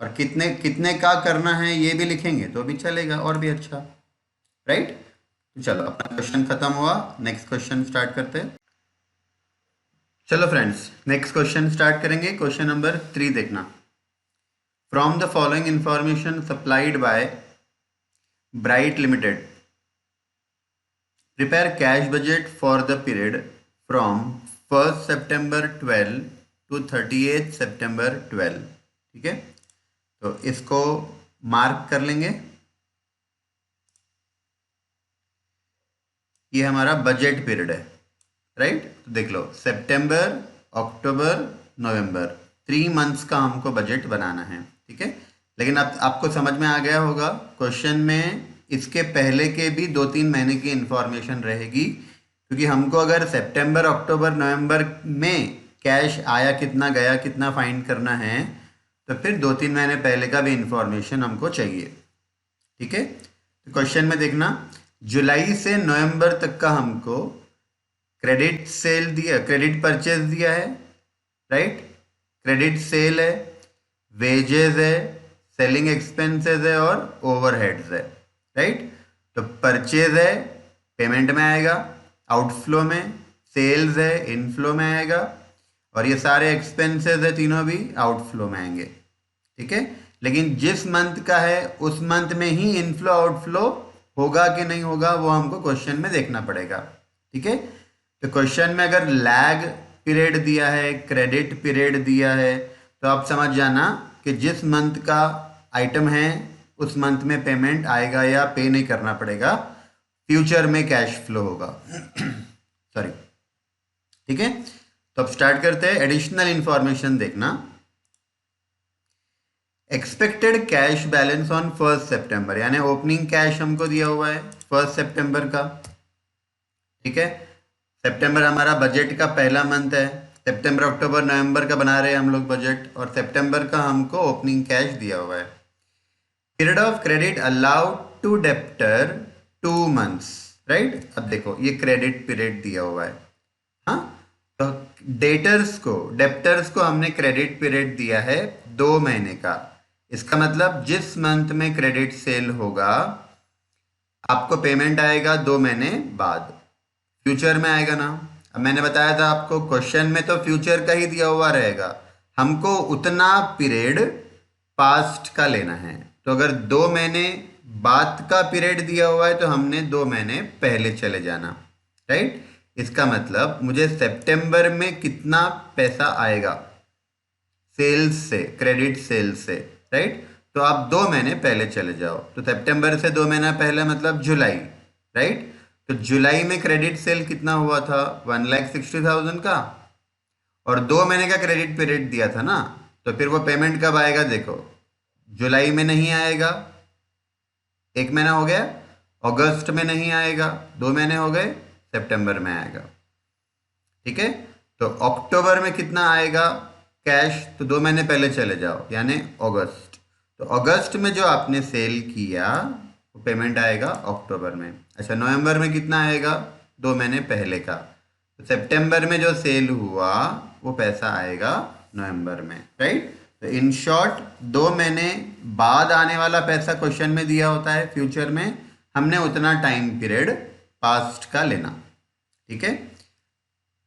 और कितने कितने का करना है ये भी लिखेंगे तो भी चलेगा, और भी अच्छा, राइट। तो चलो अपना क्वेश्चन खत्म हुआ, नेक्स्ट क्वेश्चन स्टार्ट करते हैं। चलो फ्रेंड्स, नेक्स्ट क्वेश्चन स्टार्ट करेंगे। क्वेश्चन नंबर 3 देखना। From the following information supplied by bright limited, prepare cash budget for the period from 1st September 12 to 30th September 12, ठीक है। तो इसको मार्क कर लेंगे, ये हमारा बजट पीरियड है, राइट। तो देख लो, सितंबर, अक्टूबर, नवंबर, 3 मंथ्स का हमको बजट बनाना है, ठीक है। लेकिन अब आपको समझ में आ गया होगा, क्वेश्चन में इसके पहले के भी 2-3 महीने की इंफॉर्मेशन रहेगी, क्योंकि हमको अगर सितंबर, अक्टूबर, नवंबर में कैश आया कितना, गया कितना फाइंड करना है, तो फिर 2-3 महीने पहले का भी इंफॉर्मेशन हमको चाहिए, ठीक है। तो क्वेश्चन में देखना, जुलाई से नवंबर तक का हमको क्रेडिट सेल दिया, क्रेडिट परचेज दिया है, राइट। क्रेडिट सेल है, वेजेस है, सेलिंग एक्सपेंसेस है और ओवरहेड्स है, राइट। तो परचेज है, पेमेंट में आएगा, आउटफ्लो में, सेल्स है, इनफ्लो में आएगा, और ये सारे एक्सपेंसेस है तीनों भी आउटफ्लो में आएंगे, ठीक है। लेकिन जिस मंथ का है उस मंथ में ही इनफ्लो आउटफ्लो होगा कि नहीं होगा वो हमको क्वेश्चन में देखना पड़ेगा, ठीक है। तो क्वेश्चन में अगर लैग पीरियड दिया है, क्रेडिट पीरियड दिया है, तो आप समझ जाना कि जिस मंथ का आइटम है उस मंथ में पेमेंट आएगा या पे नहीं करना पड़ेगा, फ्यूचर में कैश फ्लो होगा सॉरी, ठीक है। तो अब स्टार्ट करते हैं। एडिशनल इंफॉर्मेशन देखना, एक्सपेक्टेड कैश बैलेंस ऑन 1 सितंबर, यानी ओपनिंग कैश हमको दिया हुआ है 1 सितंबर का, ठीक है। सितंबर हमारा बजट का पहला मंथ है, सितंबर, अक्टूबर, नवंबर का बना रहे हैं हम लोग बजट, और सितंबर का हमको ओपनिंग कैश दिया हुआ है। Period of credit allowed to debtor 2 months, right. अब देखो ये क्रेडिट पीरियड दिया हुआ है, हाँ। तो डेटर्स को, डेप्टर्स को हमने क्रेडिट पीरियड दिया है 2 महीने का। इसका मतलब जिस मंथ में क्रेडिट सेल होगा आपको पेमेंट आएगा 2 महीने बाद, फ्यूचर में आएगा ना। अब मैंने बताया था आपको, क्वेश्चन में तो फ्यूचर का ही दिया हुआ रहेगा, हमको उतना पीरियड पास्ट का लेना है। तो अगर 2 महीने बाद का पीरियड दिया हुआ है तो हमने 2 महीने पहले चले जाना, राइट। इसका मतलब मुझे सितंबर में कितना पैसा आएगा सेल्स से, क्रेडिट सेल्स से, राइट। तो आप 2 महीने पहले चले जाओ, तो सितंबर से 2 महीना पहले मतलब जुलाई, राइट। तो जुलाई में क्रेडिट सेल कितना हुआ था, 1,60,000 का, और 2 महीने का क्रेडिट पीरियड दिया था ना, तो फिर वो पेमेंट कब आएगा देखो, जुलाई में नहीं आएगा, 1 महीना हो गया, अगस्त में नहीं आएगा, 2 महीने हो गए, सितंबर में आएगा, ठीक है। तो अक्टूबर में कितना आएगा कैश, तो 2 महीने पहले चले जाओ, यानी अगस्त। तो अगस्त में जो आपने सेल किया वो पेमेंट आएगा अक्टूबर में। अच्छा, नवंबर में कितना आएगा, 2 महीने पहले का। तो सितंबर में जो सेल हुआ वो पैसा आएगा नवंबर में, राइट। तो इन शॉर्ट 2 महीने बाद आने वाला पैसा क्वेश्चन में दिया होता है फ्यूचर में, हमने उतना टाइम पीरियड पास्ट का लेना, ठीक है।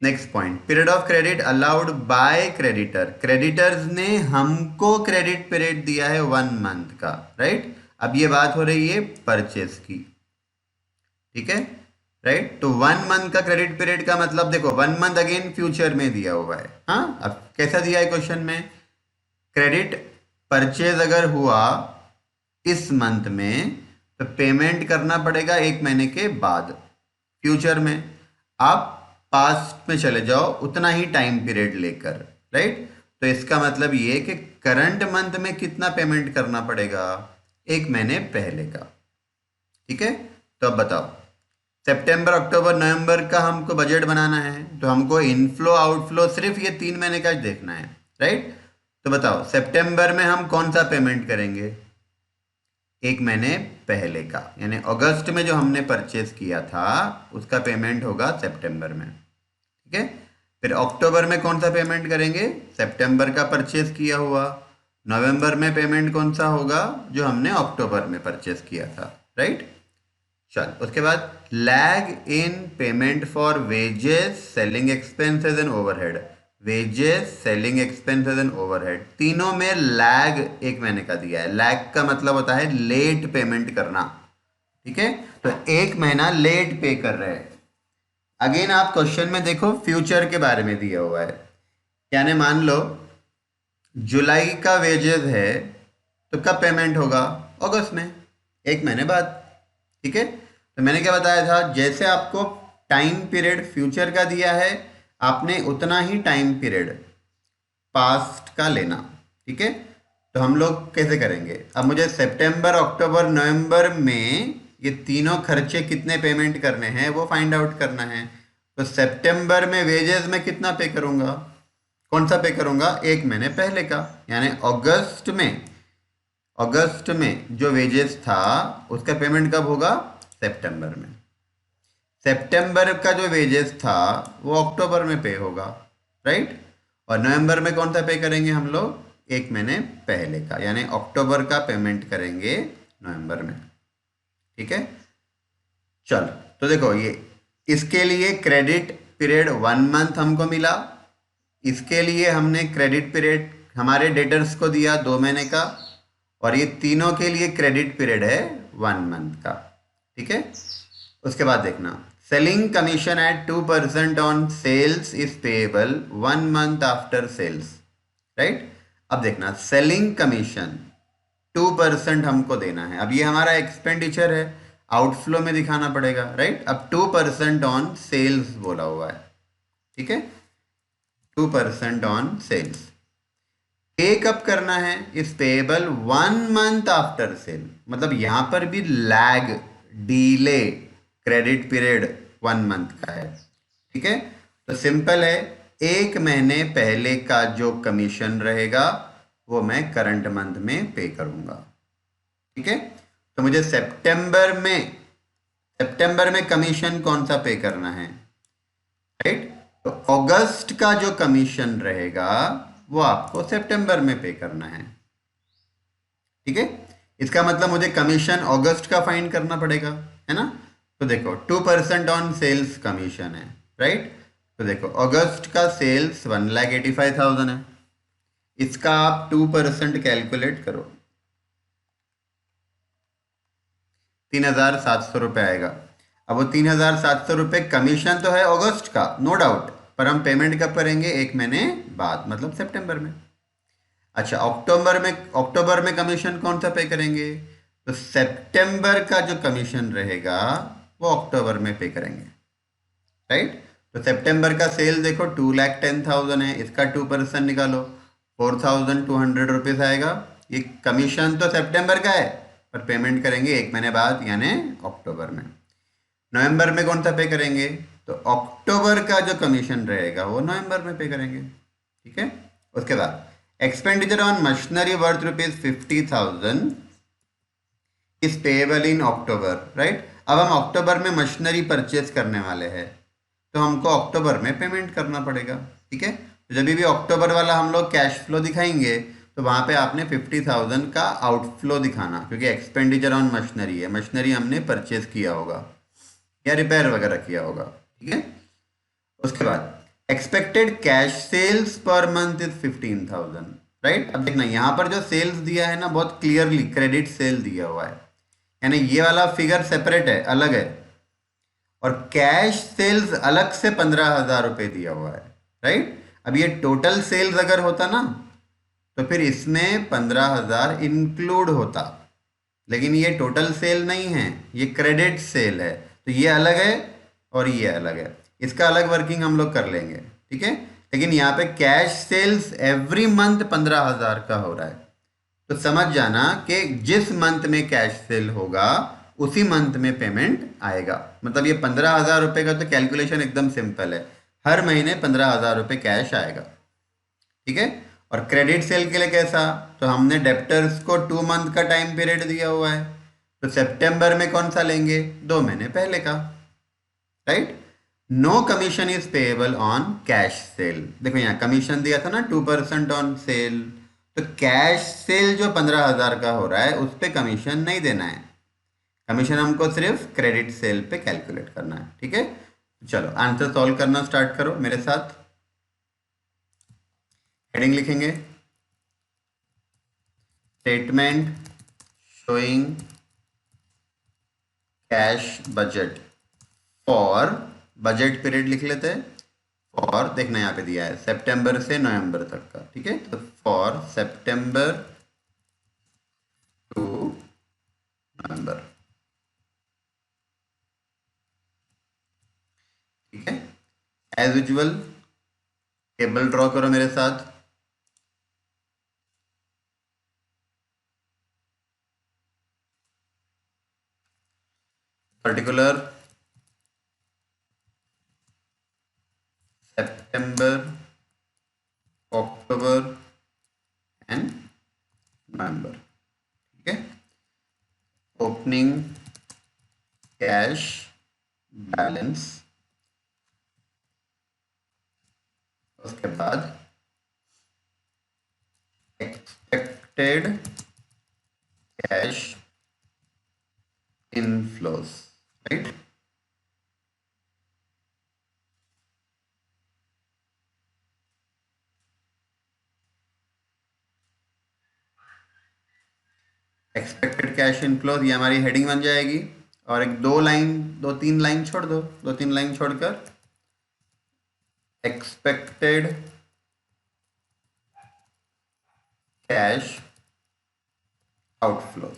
Next point, period of credit allowed by creditor, creditors ने हमको क्रेडिट पीरियड दिया है 1 मंथ का, राइट। अब ये बात हो रही है परचेस की, ठीक है, राइट। तो 1 मंथ का क्रेडिट पीरियड का मतलब देखो 1 मंथ अगेन फ्यूचर में दिया हुआ है, हाँ। अब कैसा दिया है क्वेश्चन में, क्रेडिट परचेज अगर हुआ इस मंथ में तो पेमेंट करना पड़ेगा 1 महीने के बाद फ्यूचर में। आप पास्ट में चले जाओ उतना ही टाइम पीरियड लेकर, राइट। तो इसका मतलब ये कि करंट मंथ में कितना पेमेंट करना पड़ेगा, 1 महीने पहले का, ठीक है। तो अब बताओ, सितंबर अक्टूबर नवंबर का हमको बजट बनाना है, तो हमको इनफ्लो आउटफ्लो सिर्फ ये 3 महीने का देखना है, राइट। तो बताओ सितंबर में हम कौन सा पेमेंट करेंगे, 1 महीने पहले का, यानी अगस्त में जो हमने परचेज किया था उसका पेमेंट होगा सितंबर में, ठीक है। फिर अक्टूबर में कौन सा पेमेंट करेंगे, सितंबर का परचेज किया हुआ। नवंबर में पेमेंट कौन सा होगा, जो हमने अक्टूबर में परचेज किया था, राइट। चल उसके बाद lag in payment for wages, selling expenses and overhead. Wages, selling expenses and overhead, तीनों में लैग 1 महीने का दिया है। लैग का मतलब होता है लेट पेमेंट करना, ठीक है। तो 1 महीना लेट पे कर रहे हैं। अगेन आप क्वेश्चन में देखो फ्यूचर के बारे में दिया हुआ है, यानी मान लो जुलाई का वेजेस है तो कब पेमेंट होगा, अगस्त में, 1 महीने बाद, ठीक है। तो मैंने क्या बताया था, जैसे आपको टाइम पीरियड फ्यूचर का दिया है, आपने उतना ही टाइम पीरियड पास्ट का लेना, ठीक है। तो हम लोग कैसे करेंगे, अब मुझे सितंबर अक्टूबर नवंबर में ये तीनों खर्चे कितने पेमेंट करने हैं वो फाइंड आउट करना है। तो सितंबर में वेजेस में कितना पे करूंगा, कौन सा पे करूंगा, 1 महीने पहले का, यानी अगस्त में जो वेजेस था उसका पेमेंट कब होगा, सितंबर में। सितंबर का जो वेजेस था वो अक्टूबर में पे होगा, राइट। और नवंबर में कौन सा पे करेंगे हम लोग, 1 महीने पहले का, यानी अक्टूबर का पेमेंट करेंगे नवंबर में, ठीक है। चल तो देखो ये इसके लिए क्रेडिट पीरियड 1 मंथ हमको मिला, इसके लिए हमने क्रेडिट पीरियड हमारे डेटर्स को दिया 2 महीने का, और ये तीनों के लिए क्रेडिट पीरियड है 1 मंथ का, ठीक है। उसके बाद देखना, selling commission at 2% on sales is payable 1 month after sales, right. अब देखना सेलिंग कमीशन 2% हमको देना है, अब ये हमारा एक्सपेंडिचर है, आउटफ्लो में दिखाना पड़ेगा, राइट। अब 2% ऑन सेल्स बोला हुआ है, ठीक है, 2% ऑन सेल्स। पे कब करना है, is payable 1 month after sale, मतलब यहां पर भी lag, delay, credit period 1 month का है, ठीक है। तो सिंपल है, 1 महीने पहले का जो कमीशन रहेगा वो मैं करंट मंथ में पे करूंगा, ठीक है। तो मुझे सितंबर में कमीशन कौन सा पे करना है, राइट। तो अगस्त का जो कमीशन रहेगा वो आपको सितंबर में पे करना है, ठीक है। इसका मतलब मुझे कमीशन अगस्त का फाइंड करना पड़ेगा, है ना। तो देखो 2% ऑन सेल्स कमीशन है, राइट। तो देखो अगस्त का सेल्स 1,85,000 है, इसका आप 2% कैलकुलेट करो, 3,700 रुपये आएगा। अब वो 3,700 रुपये कमीशन तो है अगस्त का, नो डाउट, पर हम पेमेंट कब करेंगे, 1 महीने बाद, मतलब सितंबर में। अच्छा अक्टूबर में कमीशन कौन सा पे करेंगे, तो सितंबर का जो कमीशन रहेगा वो अक्टूबर में पे करेंगे, राइट। तो सितंबर का सेल देखो 2,10,000 है, इसका 2% निकालो, 4,200 रुपीज आएगा। ये कमीशन तो सितंबर का है पर पेमेंट करेंगे 1 महीने बाद, यानी अक्टूबर में। नवंबर में कौन सा पे करेंगे, तो अक्टूबर का जो कमीशन रहेगा वो नवंबर में पे करेंगे, ठीक है। उसके बाद expenditure on machinery worth ₹50,000 is payable in October, right. अब हम अक्टूबर में मशीनरी परचेज करने वाले हैं, तो हमको अक्टूबर में पेमेंट करना पड़ेगा, ठीक है। तो जब भी अक्टूबर वाला हम लोग कैश फ्लो दिखाएंगे तो वहां पे आपने 50,000 का आउटफ्लो दिखाना, क्योंकि एक्सपेंडिचर ऑन मशीनरी है, मशीनरी हमने परचेज किया होगा या रिपेयर वगैरह किया होगा, ठीक है। उसके बाद expected cash sales per month is 15,000, right. अब देखना यहाँ पर जो सेल्स दिया है ना, बहुत क्लियरली क्रेडिट सेल दिया हुआ है, यानी ये वाला फिगर सेपरेट है, अलग है, और कैश सेल्स अलग से 15,000 रुपये दिया हुआ है, राइट। अब ये टोटल सेल्स अगर होता ना तो फिर इसमें 15,000 इंक्लूड होता, लेकिन ये टोटल सेल नहीं है, ये क्रेडिट सेल है, तो ये अलग है और ये अलग है। इसका अलग वर्किंग हम लोग कर लेंगे, ठीक है। लेकिन यहाँ पे कैश सेल्स एवरी मंथ 15,000 का हो रहा है, तो समझ जाना कि जिस मंथ में कैश सेल होगा उसी मंथ में पेमेंट आएगा। मतलब ये 15,000 रुपये का तो कैलकुलेशन एकदम सिंपल है, हर महीने 15,000 रुपये कैश आएगा, ठीक है। और क्रेडिट सेल के लिए कैसा, तो हमने डेप्टर्स को 2 मंथ का टाइम पीरियड दिया हुआ है, तो सितंबर में कौन सा लेंगे, 2 महीने पहले का, right. No commission is payable on cash sale. देखो यहाँ कमीशन दिया था ना 2% ऑन सेल, तो कैश सेल जो 15,000 का हो रहा है उस पर कमीशन नहीं देना है, कमीशन हमको सिर्फ क्रेडिट सेल पे कैलकुलेट करना है, ठीक है। चलो आंसर सॉल्व करना स्टार्ट करो मेरे साथ। हेडिंग लिखेंगे, statement showing cash budget for, budget period लिख लेते हैं, फॉर देखना यहाँ पे दिया है सितंबर से नवंबर तक का, ठीक है। तो फॉर सितंबर टू नवंबर, ठीक है। एज यूजुअल टेबल ड्रॉ करो मेरे साथ। Particular September, October and November, ठीक है। ओपनिंग कैश बैलेंस, उसके बाद expected cash inflows, right. Expected cash inflows ये हमारी हेडिंग बन जाएगी, और एक 2 लाइन छोड़ दो, 2-3 लाइन छोड़कर एक्सपेक्टेड कैश आउटफ्लोज,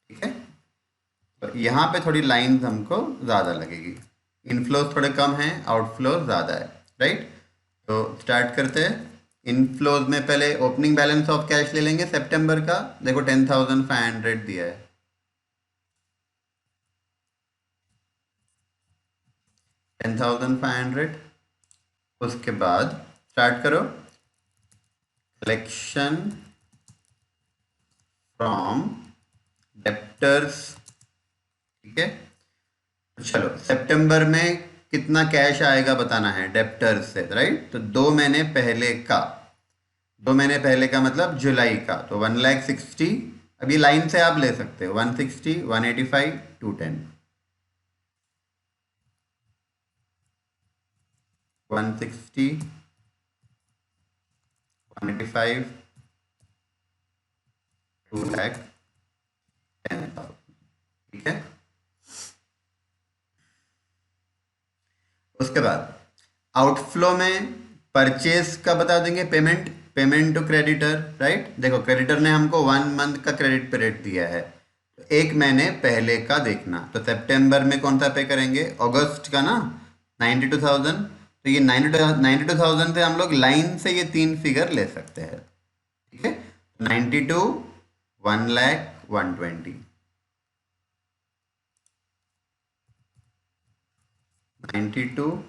ठीक है। तो यहाँ पे थोड़ी लाइंस हमको ज़्यादा लगेगी, इनफ्लोज थोड़े कम हैं, आउटफ्लोज ज़्यादा है, राइट। तो स्टार्ट करते हैं। इनफ्लोज में पहले ओपनिंग बैलेंस ऑफ कैश ले लेंगे सितंबर का, देखो 10,500 दिया है, 10,500। उसके बाद स्टार्ट करो कलेक्शन फ्रॉम डेप्टर्स, ठीक है। तो चलो सितंबर में कितना कैश आएगा बताना है डेप्टर्स से, राइट। तो 2 महीने पहले का, 2 महीने पहले का मतलब जुलाई का, तो 1,60,000। अभी लाइन से आप ले सकते हो 160, 185, 210, 160, 185, 2,10,000, ठीक है। उसके बाद आउटफ्लो में परचेज का बता देंगे, payment, payment to creditor, right. देखो क्रेडिटर ने हमको 1 मंथ का क्रेडिट पीरियड दिया है, तो 1 महीने पहले का देखना, तो सितंबर में कौन सा पे करेंगे, अगस्त का ना, 92,000। तो ये 92,000 से हम लोग लाइन से ये 3 फिगर ले सकते हैं, ठीक है। 92, 1,00,000, 120, 92,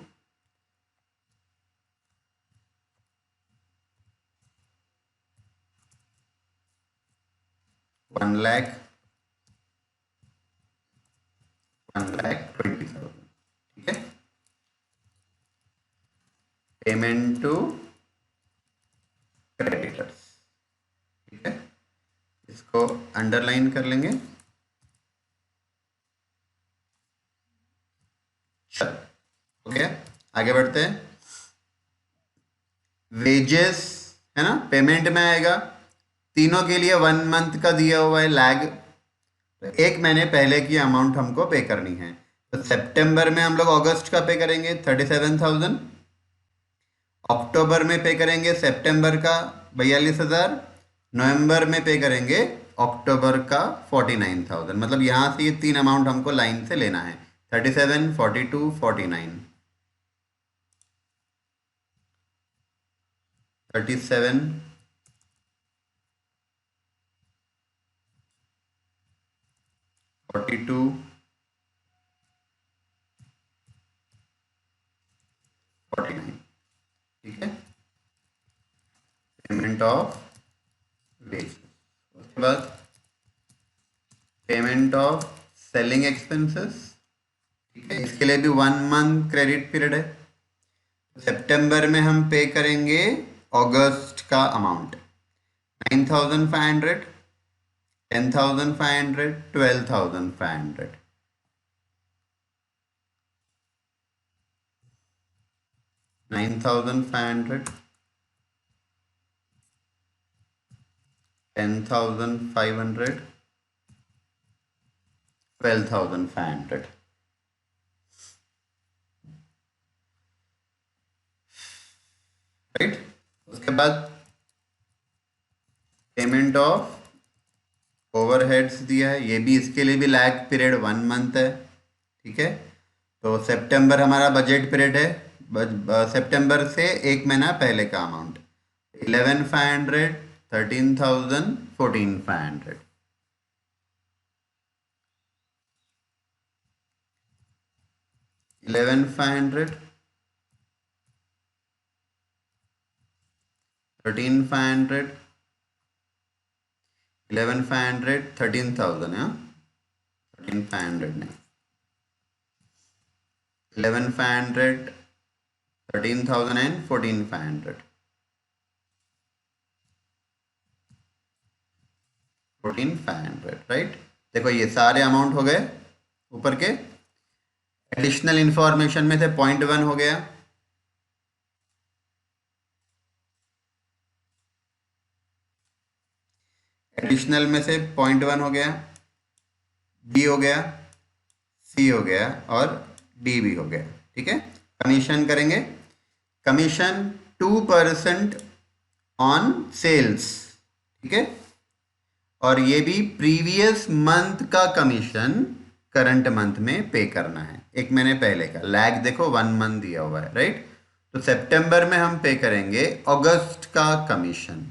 1,00,000, 1,20,000, ठीक है। पेमेंट टू क्रेडिटर्स, ठीक है। इसको अंडरलाइन कर लेंगे। चलो ओके, आगे बढ़ते हैं। वेजेस है ना, पेमेंट में आएगा, तीनों के लिए 1 मंथ का दिया हुआ है लैग, तो 1 महीने पहले की अमाउंट हमको पे करनी है। तो सितंबर में हम लोग अगस्त का पे करेंगे 37,000, अक्टूबर में पे करेंगे सितंबर का 42,000, नवंबर में पे करेंगे अक्टूबर का 49,000। मतलब यहाँ से ये 3 अमाउंट हमको लाइन से लेना है, 37, 42, 49, 37, 42, 49। ठीक है, पेमेंट ऑफ वेज। उसके बाद पेमेंट ऑफ सेलिंग एक्सपेंसेस। ठीक है, इसके लिए भी 1 मंथ क्रेडिट पीरियड है। सितंबर में हम पे करेंगे अगस्त का अमाउंट 9,500, 10,500, 12,500। 9,500, 10,500, 12,500। राइट। उसके बाद पेमेंट ऑफ ओवरहेड्स दिया है, ये भी, इसके लिए भी लैग पीरियड 1 मंथ है। ठीक है, तो सितंबर हमारा बजट पीरियड है, सितंबर से 1 महीना पहले का अमाउंट 11,500, 13,000, 14,500। 11,500, 13,500, 11,500, 13,000 है, 13,500 नहीं, 11,500, 13,000 एंड 14,500। 14,500। राइट। देखो ये सारे अमाउंट हो गए ऊपर के। एडिशनल इंफॉर्मेशन में से .1 हो गया, एडिशनल में से .1 हो गया, बी हो गया, सी हो गया और डी भी हो गया। ठीक है, कमीशन करेंगे, कमीशन 2% ऑन सेल्स। ठीक है, और ये भी प्रीवियस मंथ का कमीशन करंट मंथ में पे करना है, 1 महीने पहले का। लैग देखो 1 मंथ दिया हुआ है। राइट, तो सितंबर में हम पे करेंगे अगस्त का कमीशन।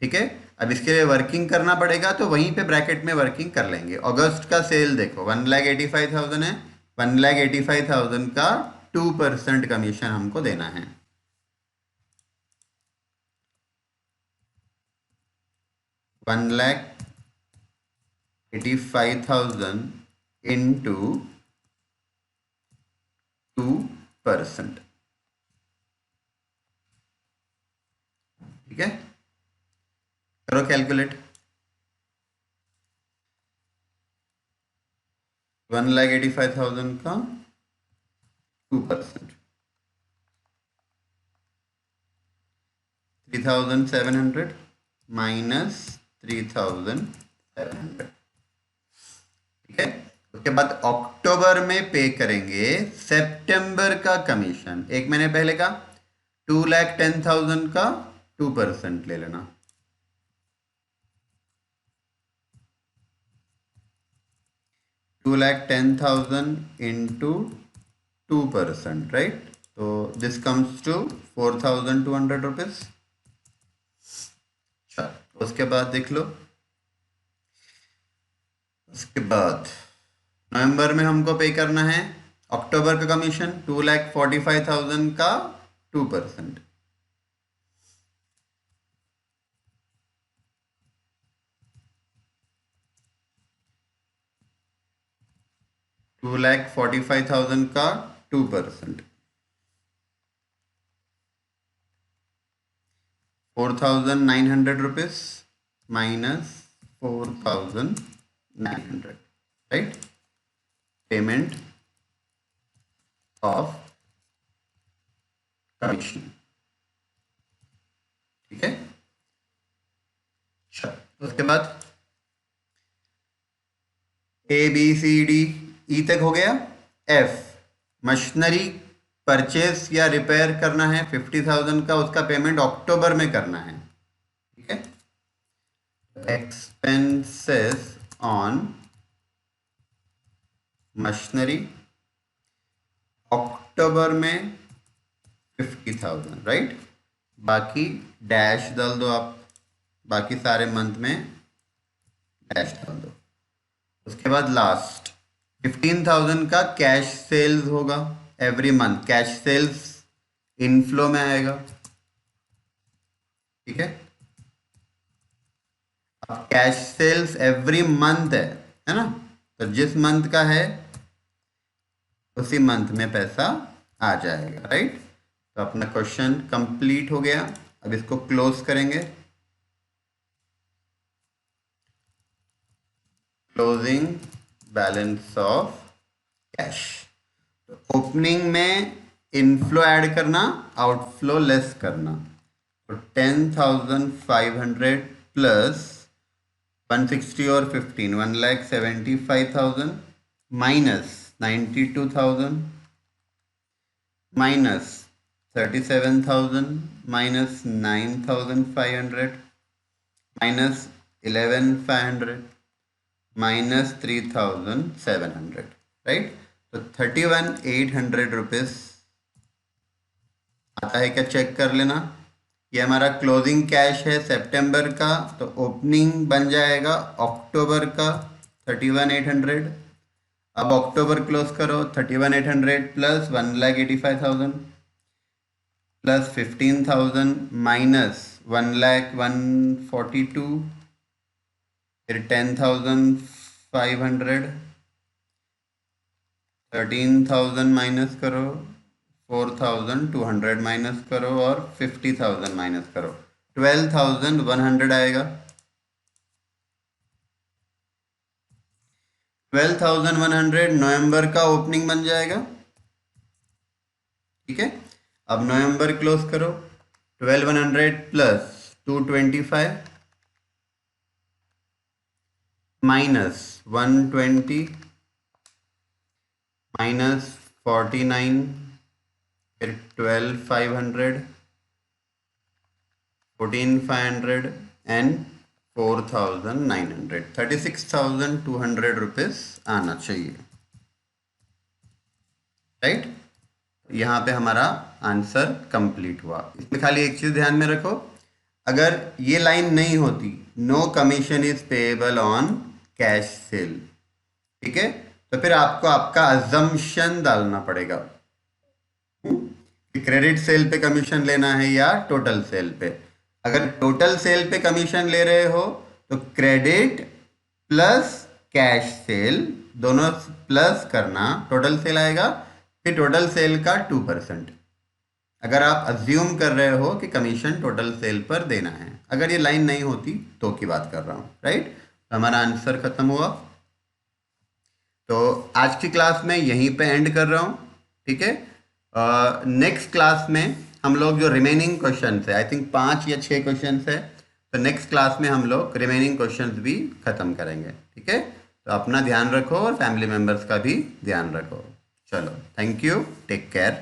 ठीक है, अब इसके लिए वर्किंग करना पड़ेगा, तो वहीं पे ब्रैकेट में वर्किंग कर लेंगे। अगस्त का सेल देखो 1,85,000 है, 1,85,000 का 2% कमीशन हमको देना है। 1,85,000 इंटू 2%। ठीक है, करो कैलकुलेट। 1,85,000 का 2%, 3,700 माइनस 3,700। ठीक है, उसके बाद अक्टूबर में पे करेंगे सितंबर का कमीशन, 1 महीने पहले का। 2,10,000 का 2% ले लेना। 2,10,000 इंटू 2%। राइट, तो दिस कम्स टू 4,200 रुपीज। उसके बाद देख लो, उसके बाद नवंबर में हमको पे करना है अक्टूबर का कमीशन 2,45,000 का 2%। 2,45,000 का 2%, 4,900 rupees minus 4,900। Right, payment of commission. ठीक है, उसके बाद ABCDE तक हो गया। F, मशीनरी परचेस या रिपेयर करना है 50,000 का, उसका पेमेंट अक्टूबर में करना है। ठीक है, एक्सपेंसेस ऑन मशीनरी अक्टूबर में 50,000। राइट, बाकी डैश डाल दो आप, बाकी सारे मंथ में डैश डाल दो। उसके बाद लास्ट 15,000 का कैश सेल्स होगा every month, cash sales inflow में आएगा। ठीक है, अब कैश सेल्स एवरी मंथ है ना, तो जिस मंथ का है उसी मंथ में पैसा आ जाएगा, राइट। तो अपना क्वेश्चन कंप्लीट हो गया। अब इसको क्लोज करेंगे। Closing balance of cash. तो ओपनिंग में इनफ्लो ऐड करना, आउटफ्लो लेस करना। तो 10,500 प्लस 160 और 15, 1,75,000 minus 92,000 minus 37,000 minus 9,500 minus 11,500 minus 3,700, right. तो 31,800 रुपीज आता है क्या, चेक कर लेना। ये हमारा क्लोजिंग कैश है सितंबर का, तो ओपनिंग बन जाएगा अक्टूबर का 31,800। अब अक्टूबर क्लोज करो, 31,800 प्लस 1,85,000 प्लस 15,000 माइनस 1,142, फिर 10,500, 13,000 माइनस करो, 4,200 माइनस करो और 50,000 माइनस करो, 12,100 आएगा। 12,100 नवंबर का ओपनिंग बन जाएगा। ठीक है, अब नवंबर क्लोज करो, 12,100 प्लस 225 माइनस 120 माइनस 49, फिर 12,500, 14,500 एंड 4,900, 36,200 रुपीज आना चाहिए, राइट। यहाँ पे हमारा आंसर कंप्लीट हुआ। इसमें खाली एक चीज ध्यान में रखो, अगर ये लाइन नहीं होती, no commission is payable on cash sale, ठीक है, तो फिर आपको आपका अजम्पशन डालना पड़ेगा कि क्रेडिट सेल पे कमीशन लेना है या टोटल सेल पे। अगर टोटल सेल पे कमीशन ले रहे हो तो क्रेडिट प्लस कैश सेल दोनों प्लस करना, टोटल सेल आएगा, फिर टोटल सेल का 2%। अगर आप अज्यूम कर रहे हो कि कमीशन टोटल सेल पर देना है, अगर ये लाइन नहीं होती तो की बात कर रहा हूँ, राइट। तो हमारा आंसर खत्म हुआ। तो आज की क्लास में यहीं पे एंड कर रहा हूँ, ठीक है। नेक्स्ट क्लास में हम लोग जो रिमेनिंग क्वेश्चन है, आई थिंक 5 या 6 क्वेश्चन है, तो नेक्स्ट क्लास में हम लोग रिमेनिंग क्वेश्चन भी खत्म करेंगे, ठीक है। तो अपना ध्यान रखो और फैमिली मेम्बर्स का भी ध्यान रखो। चलो, थैंक यू, टेक केयर।